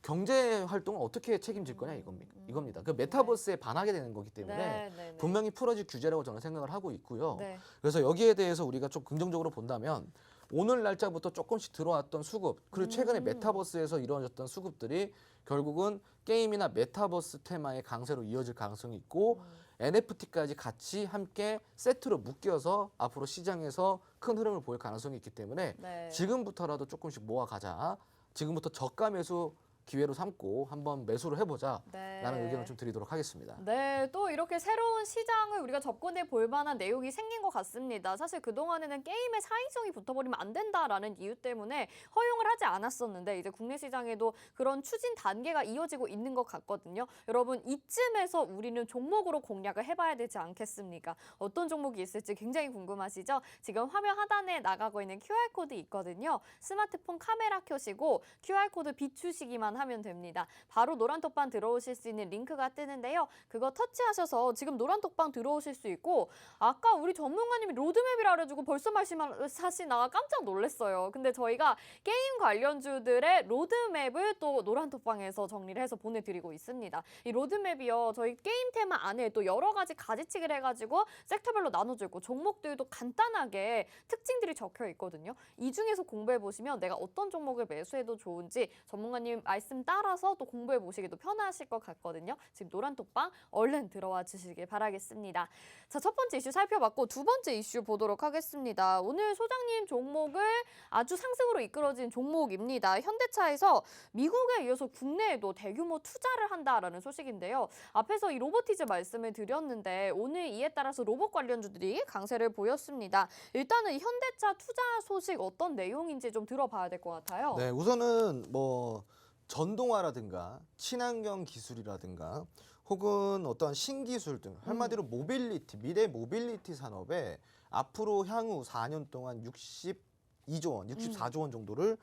경제 활동을 어떻게 책임질 거냐 이겁니다. 그 메타버스에 반하게 되는 거기 때문에 네. 분명히 풀어질 규제라고 저는 생각을 하고 있고요. 네. 그래서 여기에 대해서 우리가 좀 긍정적으로 본다면 오늘 날짜부터 조금씩 들어왔던 수급 그리고 최근에 메타버스에서 이루어졌던 수급들이 결국은 게임이나 메타버스 테마의 강세로 이어질 가능성이 있고 NFT까지 같이 함께 세트로 묶여서 앞으로 시장에서 큰 흐름을 보일 가능성이 있기 때문에 네. 지금부터라도 조금씩 모아가자. 지금부터 저가 매수 기회로 삼고 한번 매수를 해보자 네. 라는 의견을 좀 드리도록 하겠습니다. 네, 또 이렇게 새로운 시장을 우리가 접근해 볼 만한 내용이 생긴 것 같습니다. 사실 그동안에는 게임의 사행성이 붙어버리면 안 된다라는 이유 때문에 허용을 하지 않았었는데 이제 국내 시장에도 그런 추진 단계가 이어지고 있는 것 같거든요. 여러분 이쯤에서 우리는 종목으로 공략을 해봐야 되지 않겠습니까? 어떤 종목이 있을지 굉장히 궁금하시죠? 지금 화면 하단에 나가고 있는 QR코드 있거든요. 스마트폰 카메라 켜시고 QR코드 비추시기만 하면 됩니다. 바로 노란톡방 들어오실 수 있는 링크가 뜨는데요. 그거 터치하셔서 지금 노란톡방 들어오실 수 있고 아까 우리 전문가님이 로드맵이라 그래가지고 벌써 말씀하시나 깜짝 놀랐어요. 근데 저희가 게임 관련주들의 로드맵을 또 노란톡방에서 정리를 해서 보내드리고 있습니다. 이 로드맵이요. 저희 게임 테마 안에 또 여러 가지 가지치기를 해가지고 섹터별로 나눠져 있고 종목들도 간단하게 특징들이 적혀 있거든요. 이 중에서 공부해 보시면 내가 어떤 종목을 매수해도 좋은지 전문가님 말씀 따라서 또 공부해 보시기도 편하실 것 같거든요. 지금 노란톡방 얼른 들어와 주시길 바라겠습니다. 자, 첫 번째 이슈 살펴봤고 두 번째 이슈 보도록 하겠습니다. 오늘 소장님 종목을 아주 상승으로 이끌어진 종목입니다. 현대차에서 미국에 이어서 국내에도 대규모 투자를 한다라는 소식인데요. 앞에서 이 로보티즈 말씀을 드렸는데 오늘 이에 따라서 로봇 관련주들이 강세를 보였습니다. 일단은 이 현대차 투자 소식 어떤 내용인지 좀 들어봐야 될 것 같아요. 네, 우선은 뭐 전동화라든가 친환경 기술이라든가 혹은 어떠한 신기술 등 한마디로 모빌리티, 미래 모빌리티 산업에 앞으로 향후 4년 동안 62조 원, 64조 원 정도를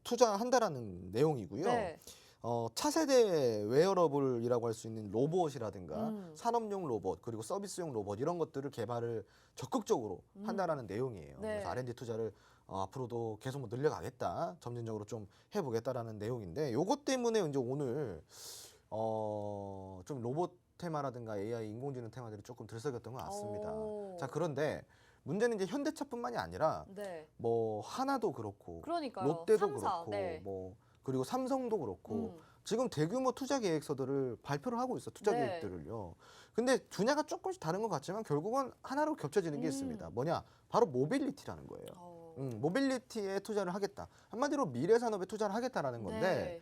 투자한다라는 내용이고요. 네. 차세대 웨어러블이라고 할 수 있는 로봇이라든가 산업용 로봇 그리고 서비스용 로봇 이런 것들을 개발을 적극적으로 한다라는 내용이에요. 네. 그래서 R&D 투자를 앞으로도 계속 뭐 늘려가겠다, 점진적으로 좀 해보겠다라는 내용인데 요것 때문에 이제 오늘 좀 로봇 테마라든가 AI 인공지능 테마들이 조금 들썩였던 것 같습니다. 오. 자, 그런데 문제는 이제 현대차뿐만이 아니라 네. 뭐 하나도 그렇고 그러니까요. 롯데도 삼사, 그렇고 네. 뭐 그리고 삼성도 그렇고 지금 대규모 투자 계획서들을 발표를 하고 있어. 투자 네. 계획들을요. 근데 분야가 조금씩 다른 것 같지만 결국은 하나로 겹쳐지는 게 있습니다. 뭐냐? 바로 모빌리티라는 거예요. 모빌리티에 투자를 하겠다. 한마디로 미래 산업에 투자를 하겠다라는 건데 네.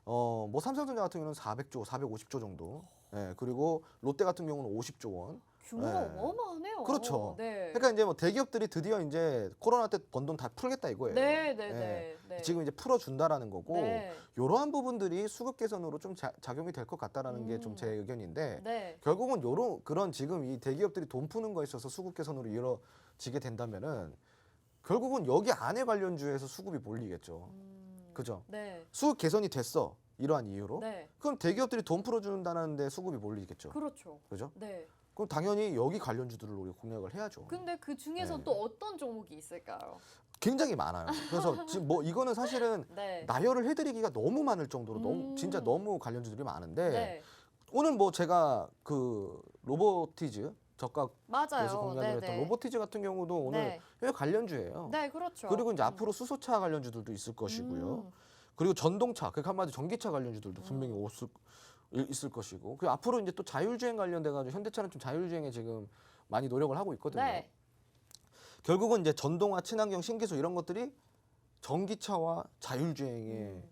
뭐 삼성전자 같은 경우는 400조, 450조 정도. 예, 그리고 롯데 같은 경우는 50조 원. 규모가 네. 어마어마하네요. 그렇죠. 네. 그러니까 이제 뭐 대기업들이 드디어 이제 코로나 때 번 돈 다 풀겠다 이거예요. 네, 네, 예. 네, 네. 지금 이제 풀어준다라는 거고 네. 이러한 부분들이 수급 개선으로 좀 작용이 될 것 같다라는 게 좀 제 의견인데 네. 결국은 요런 그런 지금 이 대기업들이 돈 푸는 거에 있어서 수급 개선으로 이루어지게 된다면은 결국은 여기 안에 관련주에서 수급이 몰리겠죠. 그죠? 네. 수급 개선이 됐어. 이러한 이유로. 네. 그럼 대기업들이 돈 풀어준다는데 수급이 몰리겠죠. 그렇죠. 그죠? 네. 그럼 당연히 여기 관련주들을 우리가 공략을 해야죠. 근데 그 중에서 네. 또 어떤 종목이 있을까요? 굉장히 많아요. 그래서 지금 뭐 이거는 사실은 네. 나열을 해드리기가 너무 많을 정도로 너무 진짜 너무 관련주들이 많은데 네. 오늘 뭐 제가 그 로보티즈 저가 맞아요. 그래서 공략을 했던 네네. 로보티즈 같은 경우도 오늘 네. 여기 관련주예요. 네, 그렇죠. 그리고 이제 앞으로 수소차 관련주들도 있을 것이고요. 음. 그리고 전동차, 그 한마디 전기차 관련주들도 분명히 있을 것이고. 그리고 앞으로 이제 또 자율주행 관련돼 가지고 현대차는 좀 자율주행에 지금 많이 노력을 하고 있거든요. 네. 결국은 이제 전동화, 친환경, 신기술 이런 것들이 전기차와 자율주행의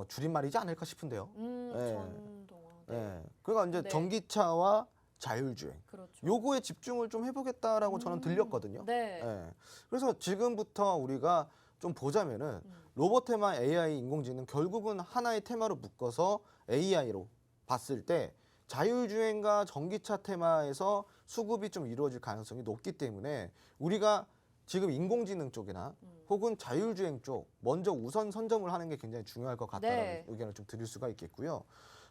줄임말이지 않을까 싶은데요. 예. 전동화. 네. 예. 그러니까 이제 네. 전기차와 자율주행. 그렇죠. 요거에 집중을 좀 해보겠다라고 저는 들렸거든요. 네. 예. 그래서 지금부터 우리가 좀 보자면은 로봇 테마, AI, 인공지능 결국은 하나의 테마로 묶어서 AI로 봤을 때 자율주행과 전기차 테마에서 수급이 좀 이루어질 가능성이 높기 때문에 우리가 지금 인공지능 쪽이나 혹은 자율주행 쪽 먼저 우선 선점을 하는 게 굉장히 중요할 것 같다는 네. 의견을 좀 드릴 수가 있겠고요.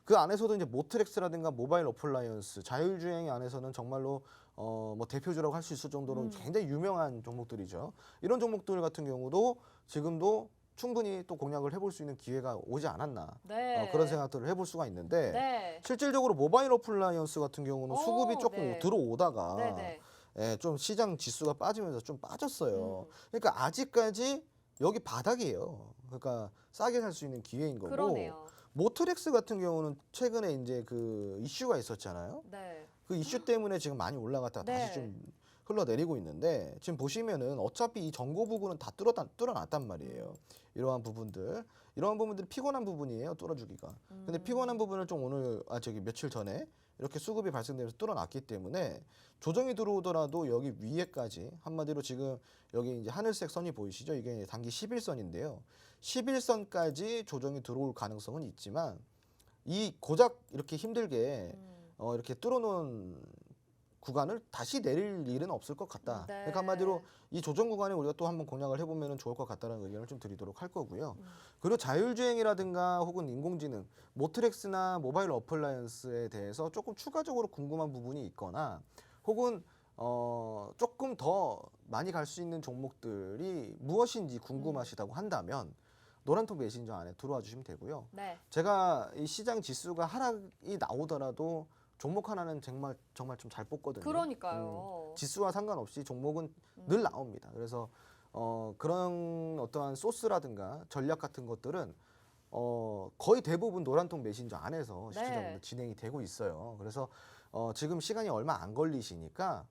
그 안에서도 이제 모트렉스라든가 모바일 어플라이언스, 자율주행 안에서는 정말로 뭐 대표주라고 할 수 있을 정도로 굉장히 유명한 종목들이죠. 이런 종목들 같은 경우도 지금도 충분히 또 공략을 해볼 수 있는 기회가 오지 않았나 네. 그런 생각들을 해볼 수가 있는데 네. 실질적으로 모바일 어플라이언스 같은 경우는 오, 수급이 조금 네. 들어오다가 네네. 예, 좀 시장 지수가 빠지면서 좀 빠졌어요. 그러니까 아직까지 여기 바닥이에요. 그러니까 싸게 살 수 있는 기회인 거고. 그러네요. 모트렉스 같은 경우는 최근에 이제 그 이슈가 있었잖아요. 네. 그 이슈 때문에 지금 많이 올라갔다가 네. 다시 좀 흘러내리고 있는데 지금 보시면은 어차피 이 전고 부분은 다 뚫어놨단 말이에요. 이러한 부분들이 피곤한 부분이에요. 뚫어주기가. 근데 피곤한 부분을 좀 오늘 며칠 전에 이렇게 수급이 발생되면서 뚫어놨기 때문에 조정이 들어오더라도 여기 위에까지 한마디로 지금 여기 이제 하늘색 선이 보이시죠? 이게 단기 11선인데요. 11선까지 조정이 들어올 가능성은 있지만 이 고작 이렇게 힘들게 이렇게 뚫어놓은 구간을 다시 내릴 일은 없을 것 같다. 네. 그러니까 한마디로 이 조정 구간에 우리가 또 한번 공략을 해보면 좋을 것 같다는 의견을 좀 드리도록 할 거고요. 그리고 자율주행이라든가 혹은 인공지능, 모트렉스나 모바일 어플라이언스에 대해서 조금 추가적으로 궁금한 부분이 있거나 혹은 조금 더 많이 갈 수 있는 종목들이 무엇인지 궁금하시다고 한다면 노란통 메신저 안에 들어와 주시면 되고요. 네. 제가 이 시장 지수가 하락이 나오더라도 종목 하나는 정말 좀 잘 뽑거든요. 그러니까요. 지수와 상관없이 종목은 늘 나옵니다. 그래서 그런 어떠한 소스라든가 전략 같은 것들은 거의 대부분 노란통 메신저 안에서 실질적으로 진행이 되고 있어요. 그래서 지금 시간이 얼마 안 걸리시니까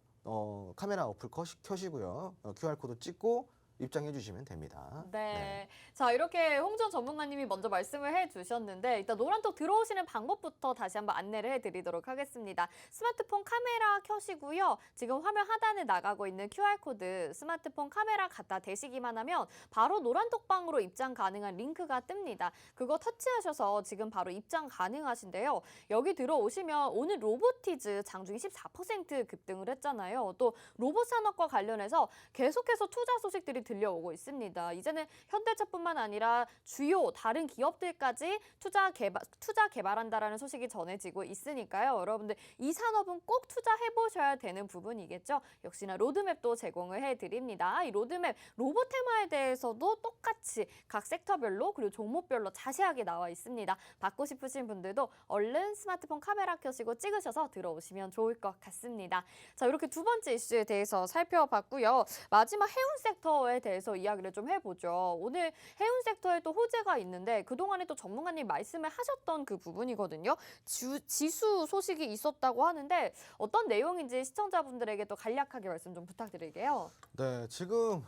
카메라 어플 켜시고요. QR코드 찍고 입장해 주시면 됩니다. 네. 자, 이렇게 홍준 전문가님이 먼저 말씀을 해주셨는데 일단 노란톡 들어오시는 방법부터 다시 한번 안내를 해드리도록 하겠습니다. 스마트폰 카메라 켜시고요. 지금 화면 하단에 나가고 있는 QR코드 스마트폰 카메라 갖다 대시기만 하면 바로 노란톡방으로 입장 가능한 링크가 뜹니다. 그거 터치하셔서 지금 바로 입장 가능하신데요. 여기 들어오시면 오늘 로보티즈 장중에 14% 급등을 했잖아요. 또 로봇 산업과 관련해서 계속해서 투자 소식들이 들려오고 있습니다. 이제는 현대차뿐만 아니라 주요 다른 기업들까지 투자 개발한다라는 소식이 전해지고 있으니까요. 여러분들 이 산업은 꼭 투자해 보셔야 되는 부분이겠죠. 역시나 로드맵도 제공을 해드립니다. 이 로드맵 로봇 테마에 대해서도 똑같이 각 섹터별로 그리고 종목별로 자세하게 나와 있습니다. 받고 싶으신 분들도 얼른 스마트폰 카메라 켜시고 찍으셔서 들어오시면 좋을 것 같습니다. 자, 이렇게 두 번째 이슈에 대해서 살펴봤고요. 마지막 해운 섹터에 종목들에 대해서 이야기를 좀 해보죠. 오늘 해운 섹터에 또 호재가 있는데 그동안에 또 전문가님 말씀을 하셨던 그 부분이거든요. 지수 소식이 있었다고 하는데 어떤 내용인지 시청자분들에게 또 간략하게 말씀 좀 부탁드릴게요. 네, 지금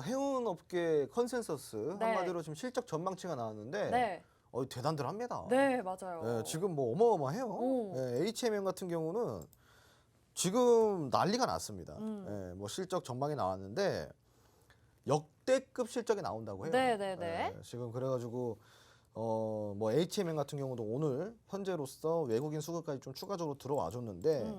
해운 업계 컨센서스 네. 한마디로 지금 실적 전망치가 나왔는데 네, 대단들합니다. 네 맞아요. 네, 지금 뭐 어마어마해요. 오. 네, HMM 같은 경우는 지금 난리가 났습니다. 네, 뭐 실적 전망이 나왔는데 역대급 실적이 나온다고 해요. 네. 지금 그래가지고 뭐 HMM 같은 경우도 오늘 현재로서 외국인 수급까지 좀 추가적으로 들어와 줬는데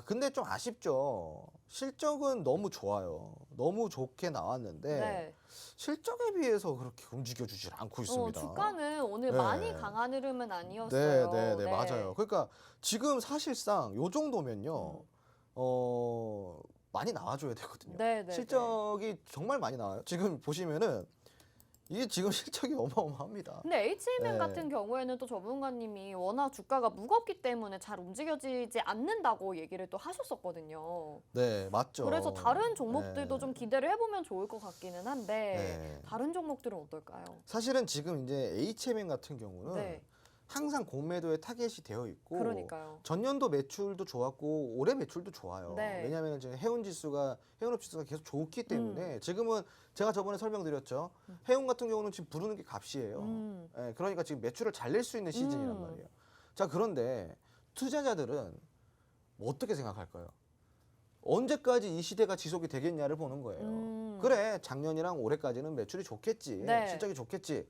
근데 좀 아쉽죠. 실적은 너무 좋아요. 너무 좋게 나왔는데 네. 실적에 비해서 그렇게 움직여주질 않고 있습니다. 주가는 오늘 네. 많이 강한 흐름은 아니었어요. 네, 맞아요. 그러니까 지금 사실상 요 정도면요, 많이 나와줘야 되거든요. 네. 실적이 정말 많이 나와요. 지금 보시면은 이게 지금 실적이 어마어마합니다. 근데 HMM 네. 같은 경우에는 또 전문가님이 워낙 주가가 무겁기 때문에 잘 움직여지지 않는다고 얘기를 또 하셨었거든요. 네, 맞죠. 그래서 다른 종목들도 네. 좀 기대를 해보면 좋을 것 같기는 한데 네. 다른 종목들은 어떨까요? 사실은 지금 이제 HMM 같은 경우는 네, 항상 공매도에 타겟이 되어 있고 그러니까요. 전년도 매출도 좋았고 올해 매출도 좋아요. 네. 왜냐하면 지금 해운업 지수가 계속 좋기 때문에 지금은 제가 저번에 설명드렸죠. 해운 같은 경우는 지금 부르는 게 값이에요. 예, 그러니까 지금 매출을 잘 낼 수 있는 시즌이란 말이에요. 자, 그런데 투자자들은 뭐 어떻게 생각할까요? 언제까지 이 시대가 지속이 되겠냐를 보는 거예요. 그래, 작년이랑 올해까지는 매출이 좋겠지. 네. 실적이 좋겠지.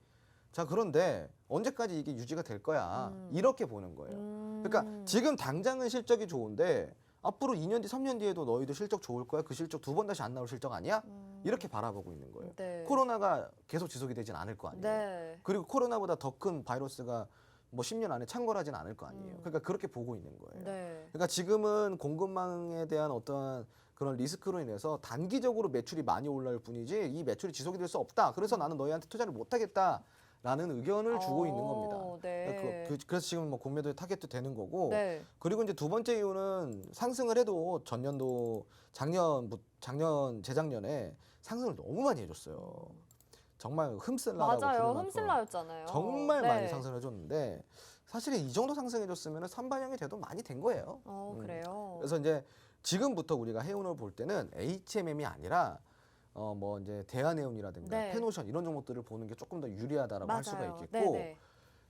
자, 그런데 언제까지 이게 유지가 될 거야. 이렇게 보는 거예요. 그러니까 지금 당장은 실적이 좋은데 앞으로 2년 뒤, 3년 뒤에도 너희도 실적 좋을 거야. 그 실적 두 번 다시 안 나올 실적 아니야? 이렇게 바라보고 있는 거예요. 네. 코로나가 계속 지속이 되진 않을 거 아니에요. 네. 그리고 코로나보다 더 큰 바이러스가 뭐 10년 안에 창궐하진 않을 거 아니에요. 그러니까 그렇게 보고 있는 거예요. 네. 그러니까 지금은 공급망에 대한 어떤 그런 리스크로 인해서 단기적으로 매출이 많이 올라올 뿐이지 이 매출이 지속이 될 수 없다. 그래서 나는 너희한테 투자를 못 하겠다라는 의견을 주고 있는 겁니다. 네. 그래서 지금 뭐 공매도에 타겟도 되는 거고 네. 그리고 이제 두 번째 이유는 상승을 해도 작년 재작년에 상승을 너무 많이 해줬어요. 정말 흠슬라라고 맞아요. 부를 만큼 흠슬라였잖아요. 정말 네. 많이 상승을 해줬는데 사실은 이 정도 상승해줬으면 선반영이 돼도 많이 된 거예요. 그래요. 그래서 이제 지금부터 우리가 해운을 볼 때는 HMM이 아니라 뭐 이제 대한해운이라든가 네. 페노션 이런 종목들을 보는 게 조금 더 유리하다라고 할 수가 맞아요. 있겠고 네네.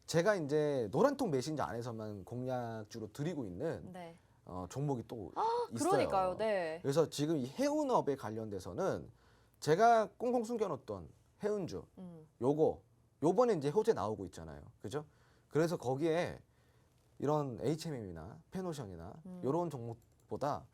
제가 이제 노란통 메신저 안에서만 공략주로 드리고 있는 네. 종목이 또 있어요. 그러니까요. 네. 그래서 지금 이 해운업에 관련돼서는 제가 꽁꽁 숨겨놓던 해운주 요번에 이제 호재 나오고 있잖아요. 그죠? 그래서 거기에 이런 HMM이나 페노션이나 이런 종목보다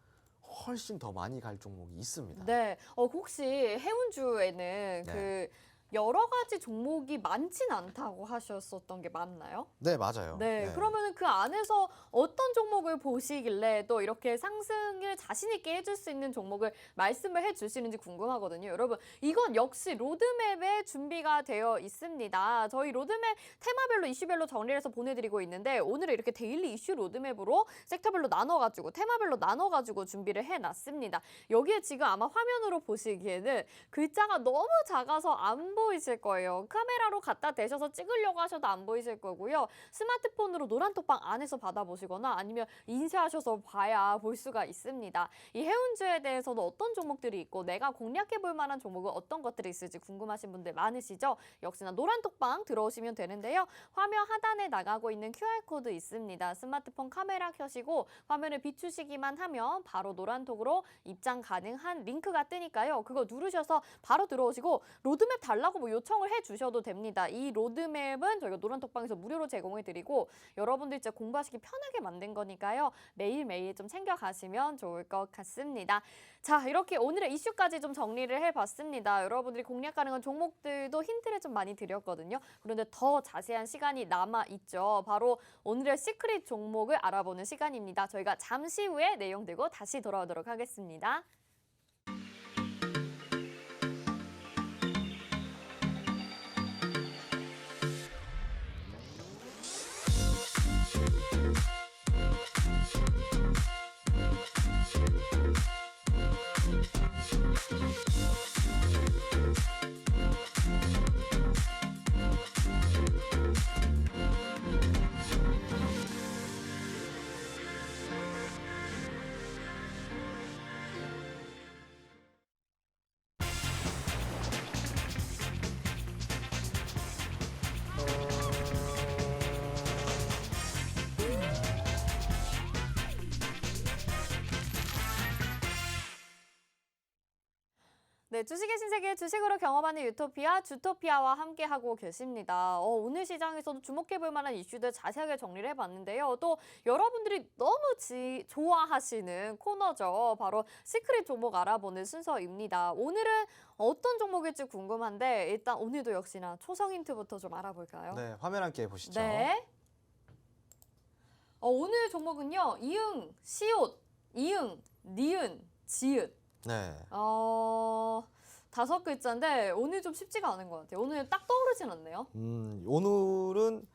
훨씬 더 많이 갈 종목이 있습니다. 네. 혹시 해운주에는 네. 그 여러 가지 종목이 많진 않다고 하셨었던 게 맞나요? 네, 맞아요. 네. 그러면 그 안에서 어떤 종목을 보시길래 또 이렇게 상승을 자신 있게 해줄 수 있는 종목을 말씀을 해주시는지 궁금하거든요. 여러분, 이건 역시 로드맵에 준비가 되어 있습니다. 저희 로드맵 테마별로 이슈별로 정리를 해서 보내드리고 있는데 오늘은 이렇게 데일리 이슈 로드맵으로 섹터별로 나눠가지고 테마별로 나눠가지고 준비를 해놨습니다. 여기에 지금 아마 화면으로 보시기에는 글자가 너무 작아서 안 보이실 거예요. 카메라로 갖다 대셔서 찍으려고 하셔도 안 보이실 거고요. 스마트폰으로 노란톡방 안에서 받아보시거나 아니면 인쇄하셔서 봐야 볼 수가 있습니다. 이 해운주에 대해서도 어떤 종목들이 있고 내가 공략해볼 만한 종목은 어떤 것들이 있을지 궁금하신 분들 많으시죠? 역시나 노란톡방 들어오시면 되는데요. 화면 하단에 나가고 있는 QR코드 있습니다. 스마트폰 카메라 켜시고 화면을 비추시기만 하면 바로 노란톡으로 입장 가능한 링크가 뜨니까요. 그거 누르셔서 바로 들어오시고 로드맵 달라고 뭐 요청을 해주셔도 됩니다. 이 로드맵은 저희가 노란톡방에서 무료로 제공해드리고 여러분들 진짜 공부하시기 편하게 만든 거니까요. 매일매일 좀 챙겨가시면 좋을 것 같습니다. 자, 이렇게 오늘의 이슈까지 좀 정리를 해봤습니다. 여러분들이 공략 가능한 종목들도 힌트를 좀 많이 드렸거든요. 그런데 더 자세한 시간이 남아있죠. 바로 오늘의 시크릿 종목을 알아보는 시간입니다. 저희가 잠시 후에 내용 들고 다시 돌아오도록 하겠습니다. 네, 주식의 신세계 주식으로 경험하는 유토피아, 주토피아와 함께하고 계십니다. 오늘 시장에서도 주목해볼 만한 이슈들 자세하게 정리를 해봤는데요. 또 여러분들이 너무 좋아하시는 코너죠. 바로 시크릿 종목 알아보는 순서입니다. 오늘은 어떤 종목일지 궁금한데 일단 오늘도 역시나 초성 힌트부터 좀 알아볼까요? 네, 화면 함께 보시죠. 네. 오늘 종목은요. 이응, 시옷, 이응, 니은, 지읒. 네. 5글자인데 오늘 좀 쉽지가 않은 것 같아요. 오늘 딱 떠오르진 않네요. 오늘은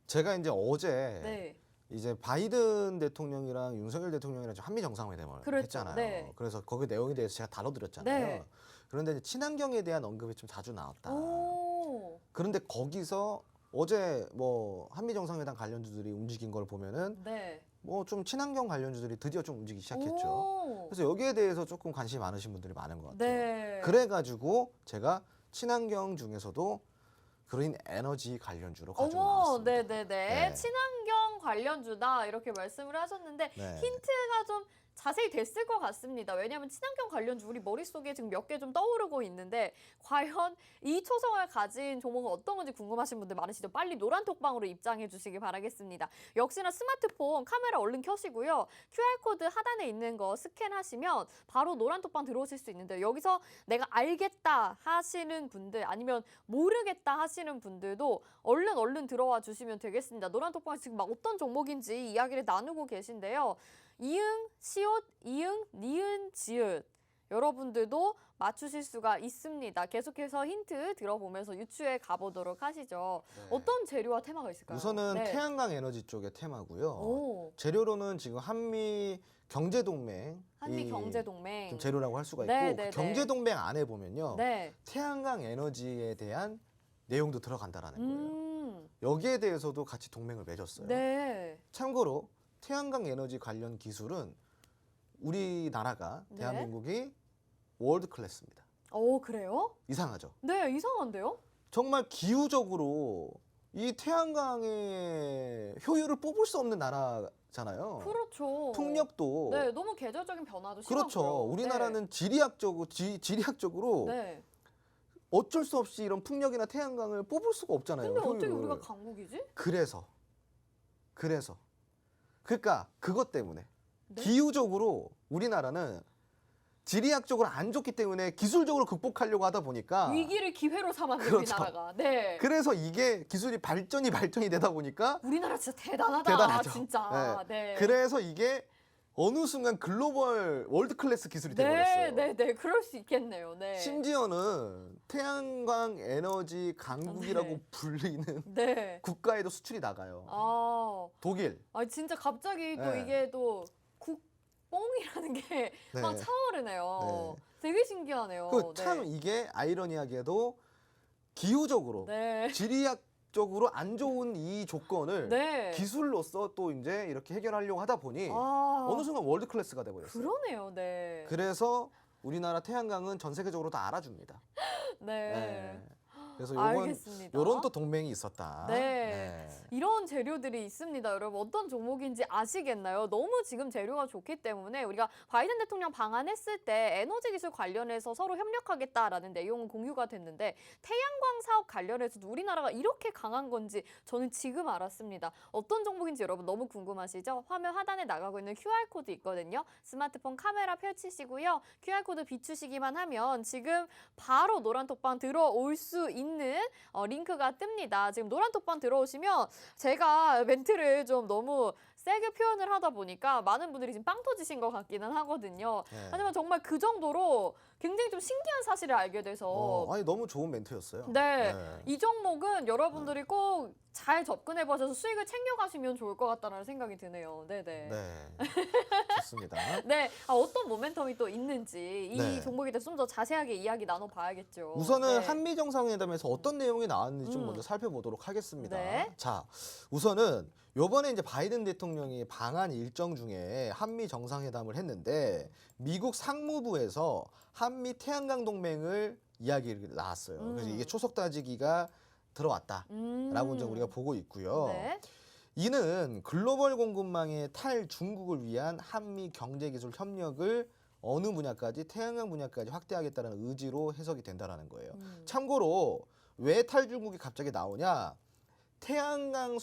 제가 이제 어제 네. 이제 바이든 대통령이랑 윤석열 대통령이랑 한미 정상회담을 그렇죠. 했잖아요. 네. 그래서 거기 내용에 대해서 제가 다뤄드렸잖아요. 네. 그런데 이제 친환경에 대한 언급이 좀 자주 나왔다. 오. 그런데 거기서 어제 뭐 한미 정상회담 관련주들이 움직인 걸 보면은 네. 뭐 좀 친환경 관련주들이 드디어 좀 움직이기 시작했죠. 오. 그래서 여기에 대해서 조금 관심이 많으신 분들이 많은 것 같아요. 네. 그래가지고 제가 친환경 중에서도 그린 에너지 관련주로 가지고 어머, 나왔습니다. 네네네. 네. 친환경 관련주다 이렇게 말씀을 하셨는데 네. 힌트가 좀 자세히 됐을 것 같습니다. 왜냐하면 친환경 관련주 우리 머릿속에 지금 몇 개 좀 떠오르고 있는데 과연 이 초성을 가진 종목은 어떤 건지 궁금하신 분들 많으시죠? 빨리 노란 톡방으로 입장해 주시기 바라겠습니다. 역시나 스마트폰 카메라 얼른 켜시고요. QR코드 하단에 있는 거 스캔하시면 바로 노란 톡방 들어오실 수 있는데 여기서 내가 알겠다 하시는 분들 아니면 모르겠다 하시는 분들도 얼른 들어와 주시면 되겠습니다. 노란 톡방에서 지금 막 어떤 종목인지 이야기를 나누고 계신데요. 이응, 시옷, 이응, 니은, 지읒. 여러분들도 맞추실 수가 있습니다. 계속해서 힌트 들어보면서 유추해 가보도록 하시죠. 네. 어떤 재료와 테마가 있을까요? 우선은 네. 태양광 에너지 쪽의 테마고요. 오, 재료로는 지금 한미 경제동맹 한미 경제동맹. 좀 재료라고 할 수가 있고 네, 그 네, 네. 경제동맹 안에 보면요 네. 태양광 에너지에 대한 내용도 들어간다라는 거예요. 여기에 대해서도 같이 동맹을 맺었어요. 네. 참고로 태양광 에너지 관련 기술은 우리나라가 네. 대한민국이 월드 클래스입니다. 오, 그래요? 이상하죠? 네, 이상한데요? 정말 기후적으로 이 태양광의 효율을 뽑을 수 없는 나라잖아요. 그렇죠. 풍력도 네, 너무 계절적인 변화도 그렇죠. 심하고요. 우리나라는 지리학적으로 네. 어쩔 수 없이 이런 풍력이나 태양광을 뽑을 수가 없잖아요. 근데 어떻게 효율을. 우리가 강국이지? 그래서 그러니까 그것 때문에 네? 기후적으로 우리나라는 지리학적으로 안 좋기 때문에 기술적으로 극복하려고 하다 보니까 위기를 기회로 삼았네, 그렇죠. 우리나라가. 네. 그래서 이게 기술이 발전이 되다 보니까 우리나라 진짜 대단하다. 대단하죠. 진짜. 네. 그래서 이게 어느 순간 글로벌 월드 클래스 기술이 돼버렸어요. 네. 그럴 수 있겠네요. 네. 심지어는 태양광 에너지 강국이라고 네. 불리는 네. 국가에도 수출이 나가요. 독일. 진짜 갑자기 또 네. 이게 또 국뽕이라는 게 네. 막 차오르네요. 네. 되게 신기하네요. 참 이게 아이러니하게도 기후적으로 네. 지리학적으로 안 좋은 이 조건을 네. 기술로서 또 이제 이렇게 해결하려고 하다 보니 아, 어느 순간 월드 클래스가 돼버렸어요. 그러네요. 네. 그래서 우리나라 태양광은 전 세계적으로 다 알아줍니다. 네. 그래서 알겠습니다. 요런 또 동맹이 있었다. 네. 이런 재료들이 있습니다. 여러분 어떤 종목인지 아시겠나요? 너무 지금 재료가 좋기 때문에 우리가 바이든 대통령 방한했을 때 에너지 기술 관련해서 서로 협력하겠다라는 내용은 공유가 됐는데 태양광 사업 관련해서도 우리나라가 이렇게 강한 건지 저는 지금 알았습니다. 어떤 종목인지 여러분 너무 궁금하시죠? 화면 하단에 나가고 있는 QR코드 있거든요. 스마트폰 카메라 펼치시고요. QR코드 비추시기만 하면 지금 바로 노란 톡방 들어올 수 있는 링크가 뜹니다. 지금 노란 톡방 들어오시면 제가 멘트를 좀 너무 세게 표현을 하다 보니까 많은 분들이 지금 빵 터지신 것 같기는 하거든요. 네. 하지만 정말 그 정도로 굉장히 좀 신기한 사실을 알게 돼서 아니 너무 좋은 멘트였어요. 네. 이 종목은 여러분들이 꼭 잘 접근해 보셔서 수익을 챙겨가시면 좋을 것 같다는 생각이 드네요. 네네. 네. 좋습니다. 네, 어떤 모멘텀이 또 있는지 이 네. 종목에 대해서 좀 더 자세하게 이야기 나눠봐야겠죠. 우선은 네. 한미 정상회담에서 어떤 내용이 나왔는지 좀 음. 먼저 살펴보도록 하겠습니다. 네. 자, 우선은 요번에 이제 바이든 대통령이 방한 일정 중에 한미 정상회담을 했는데 미국 상무부에서 한미 태양광 동맹을 이야기를 나왔어요. 그래서 이게 초속 따지기가 들어왔다라고 이제 우리가 보고 있고요. 네. 이는 글로벌 공급망의 탈중국을 위한 한미 경제기술 협력을 어느 분야까지 태양광 분야까지 확대하겠다는 의지로 해석이 된다라는 거예요. 참고로 왜 탈중국이 갑자기 나오냐? 태양광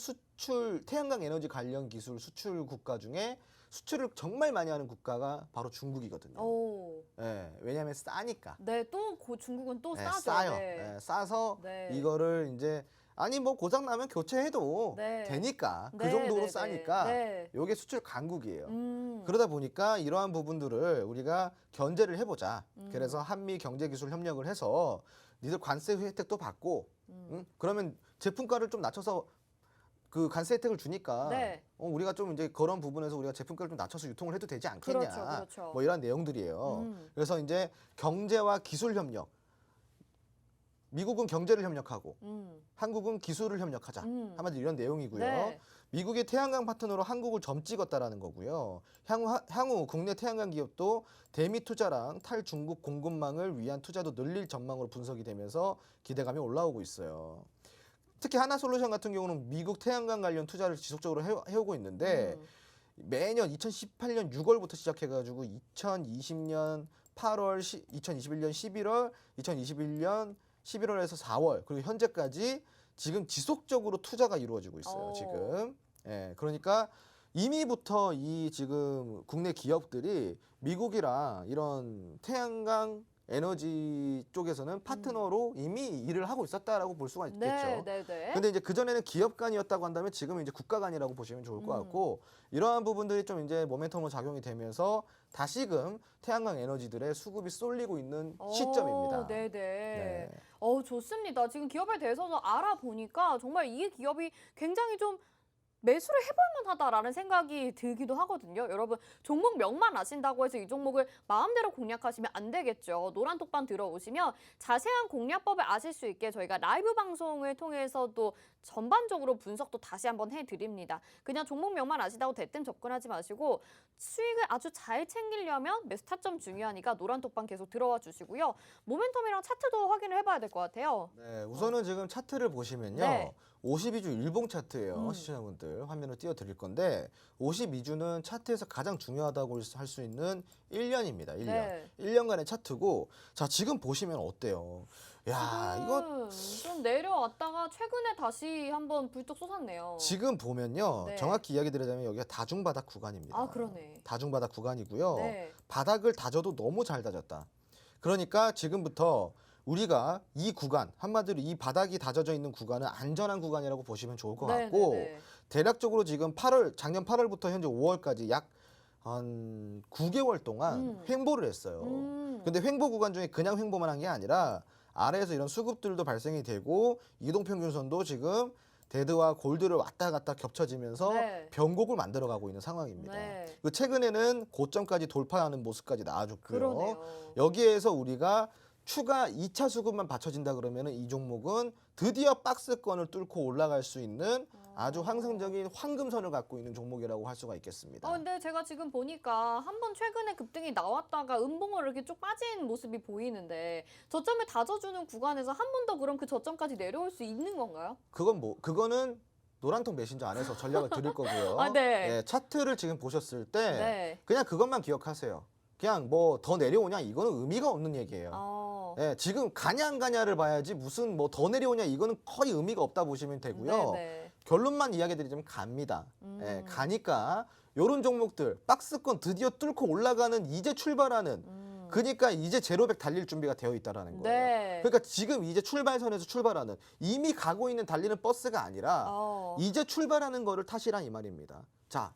에너지 관련 기술 수출 국가 중에 수출을 정말 많이 하는 국가가 바로 중국이거든요. 오. 예, 왜냐하면 싸니까. 네, 또 중국은 또 예, 싸죠. 싸요. 네. 예, 싸서 네. 이거를 이제 아니 뭐 고장 나면 교체해도 네. 되니까 그 네, 정도로 네, 싸니까 네. 요게 수출 강국이에요. 음. 그러다 보니까 이러한 부분들을 우리가 견제를 해보자. 그래서 한미 경제기술 협력을 해서 니들 관세 혜택도 받고 응? 그러면 제품가를 좀 낮춰서 그 관세 혜택을 주니까 네. 우리가 좀 이제 그런 부분에서 우리가 제품가를 좀 낮춰서 유통을 해도 되지 않겠냐. 그렇죠, 그렇죠. 뭐 이런 내용들이에요. 음. 그래서 이제 경제와 기술 협력. 미국은 경제를 협력하고 한국은 기술을 협력하자. 한마디로 이런 내용이고요. 네. 미국의 태양광 파트너로 한국을 점 찍었다라는 거고요. 향후 국내 태양광 기업도 대미 투자랑 탈중국 공급망을 위한 투자도 늘릴 전망으로 분석이 되면서 기대감이 올라오고 있어요. 특히 하나솔루션 같은 경우는 미국 태양광 관련 투자를 지속적으로 해오고 있는데 매년 2018년 6월부터 시작해가지고 2020년 8월, 2021년 11월, 2021년 11월에서 4월 그리고 현재까지 지금 지속적으로 투자가 이루어지고 있어요. 지금. 예, 그러니까 이미부터 이 지금 국내 기업들이 미국이랑 이런 태양광 에너지 쪽에서는 파트너로 이미 일을 하고 있었다라고 볼 수가 있겠죠. 네, 네, 네. 근데 이제 그전에는 기업 간이었다고 한다면 지금은 이제 국가 간이라고 보시면 좋을 것 같고 이러한 부분들이 좀 이제 모멘텀으로 작용이 되면서 다시금 태양광 에너지들의 수급이 쏠리고 있는 시점입니다. 네, 네. 네. 좋습니다. 지금 기업에 대해서도 알아보니까 정말 이 기업이 굉장히 좀 매수를 해볼 만하다라는 생각이 들기도 하거든요. 여러분 종목명만 아신다고 해서 이 종목을 마음대로 공략하시면 안 되겠죠. 노란톡방 들어오시면 자세한 공략법을 아실 수 있게 저희가 라이브 방송을 통해서도 전반적으로 분석도 다시 한번 해드립니다. 그냥 종목명만 아시다고 대뜸 접근하지 마시고 수익을 아주 잘 챙기려면 매수 타점 중요하니까 노란톡방 계속 들어와 주시고요. 모멘텀이랑 차트도 확인을 해봐야 될 것 같아요. 네, 우선은 지금 차트를 보시면요. 네. 52주 일봉 차트예요. 시청자분들 화면을 띄워드릴 건데 52주는 차트에서 가장 중요하다고 할 수 있는 1년입니다. 1년. 네. 1년간의 차트고 자 지금 보시면 어때요? 야 이거 좀 내려왔다가 최근에 다시 한번 불뚝 솟았네요. 지금 보면요. 네. 정확히 이야기 드리자면 여기가 다중바닥 구간입니다. 아, 그러네. 다중바닥 구간이고요. 네. 바닥을 다져도 너무 잘 다졌다. 그러니까 지금부터 우리가 이 구간, 한마디로 이 바닥이 다져져 있는 구간은 안전한 구간이라고 보시면 좋을 것 네, 같고 네, 네. 대략적으로 지금 작년 8월부터 현재 5월까지 약 한 9개월 동안 횡보를 했어요. 근데 횡보 구간 중에 그냥 횡보만 한 게 아니라 아래에서 이런 수급들도 발생이 되고 이동평균선도 지금 데드와 골드를 왔다 갔다 겹쳐지면서 네. 변곡을 만들어가고 있는 상황입니다. 네. 그 최근에는 고점까지 돌파하는 모습까지 나와줬고요. 그러네요. 여기에서 우리가 추가 2차 수급만 받쳐진다 그러면 이 종목은 드디어 박스권을 뚫고 올라갈 수 있는 아주 환상적인 황금선을 갖고 있는 종목이라고 할 수가 있겠습니다. 근데 제가 지금 보니까 한번 최근에 급등이 나왔다가 음봉으로 이렇게 쭉 빠진 모습이 보이는데 저점을 다져주는 구간에서 한 번 더 그럼 그 저점까지 내려올 수 있는 건가요? 그거는 노란통 메신저 안에서 전략을 드릴 거고요. 아, 네. 예, 차트를 지금 보셨을 때 네. 그냥 그것만 기억하세요. 그냥 뭐 더 내려오냐 이거는 의미가 없는 얘기예요. 예, 지금 가냐 안 가냐를 봐야지 무슨 뭐 더 내려오냐 이거는 거의 의미가 없다 보시면 되고요. 네. 결론만 이야기 드리자면 갑니다. 예, 가니까 요런 종목들 박스권 드디어 뚫고 올라가는 이제 출발하는 그러니까 이제 제로백 달릴 준비가 되어 있다라는 거예요. 네. 그러니까 지금 이제 출발선에서 출발하는 이미 가고 있는 달리는 버스가 아니라 이제 출발하는 거를 타시란 이 말입니다. 자,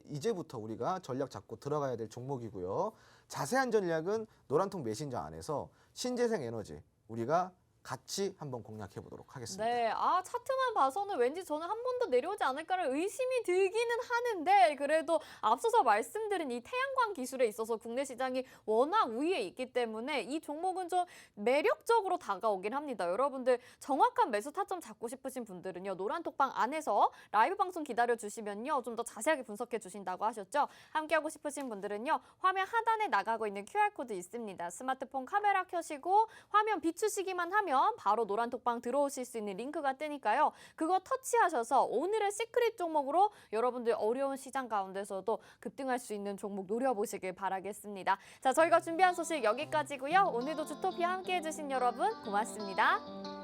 이제부터 우리가 전략 잡고 들어가야 될 종목이고요. 자세한 전략은 노란통 메신저 안에서 신재생 에너지 우리가 같이 한번 공략해 보도록 하겠습니다. 네, 차트만 봐서는 왠지 저는 한 번 더 내려오지 않을까를 의심이 들기는 하는데 그래도 앞서서 말씀드린 이 태양광 기술에 있어서 국내 시장이 워낙 우위에 있기 때문에 이 종목은 좀 매력적으로 다가오긴 합니다. 여러분들 정확한 매수 타점 잡고 싶으신 분들은요. 노란톡방 안에서 라이브 방송 기다려주시면요. 좀 더 자세하게 분석해 주신다고 하셨죠. 함께하고 싶으신 분들은요. 화면 하단에 나가고 있는 QR코드 있습니다. 스마트폰 카메라 켜시고 화면 비추시기만 하면 하면 바로 노란톡방 들어오실 수 있는 링크가 뜨니까요. 그거 터치하셔서 오늘의 시크릿 종목으로 여러분들 어려운 시장 가운데서도 급등할 수 있는 종목 노려보시길 바라겠습니다. 자, 저희가 준비한 소식 여기까지고요. 오늘도 주토피아 함께해 주신 여러분 고맙습니다.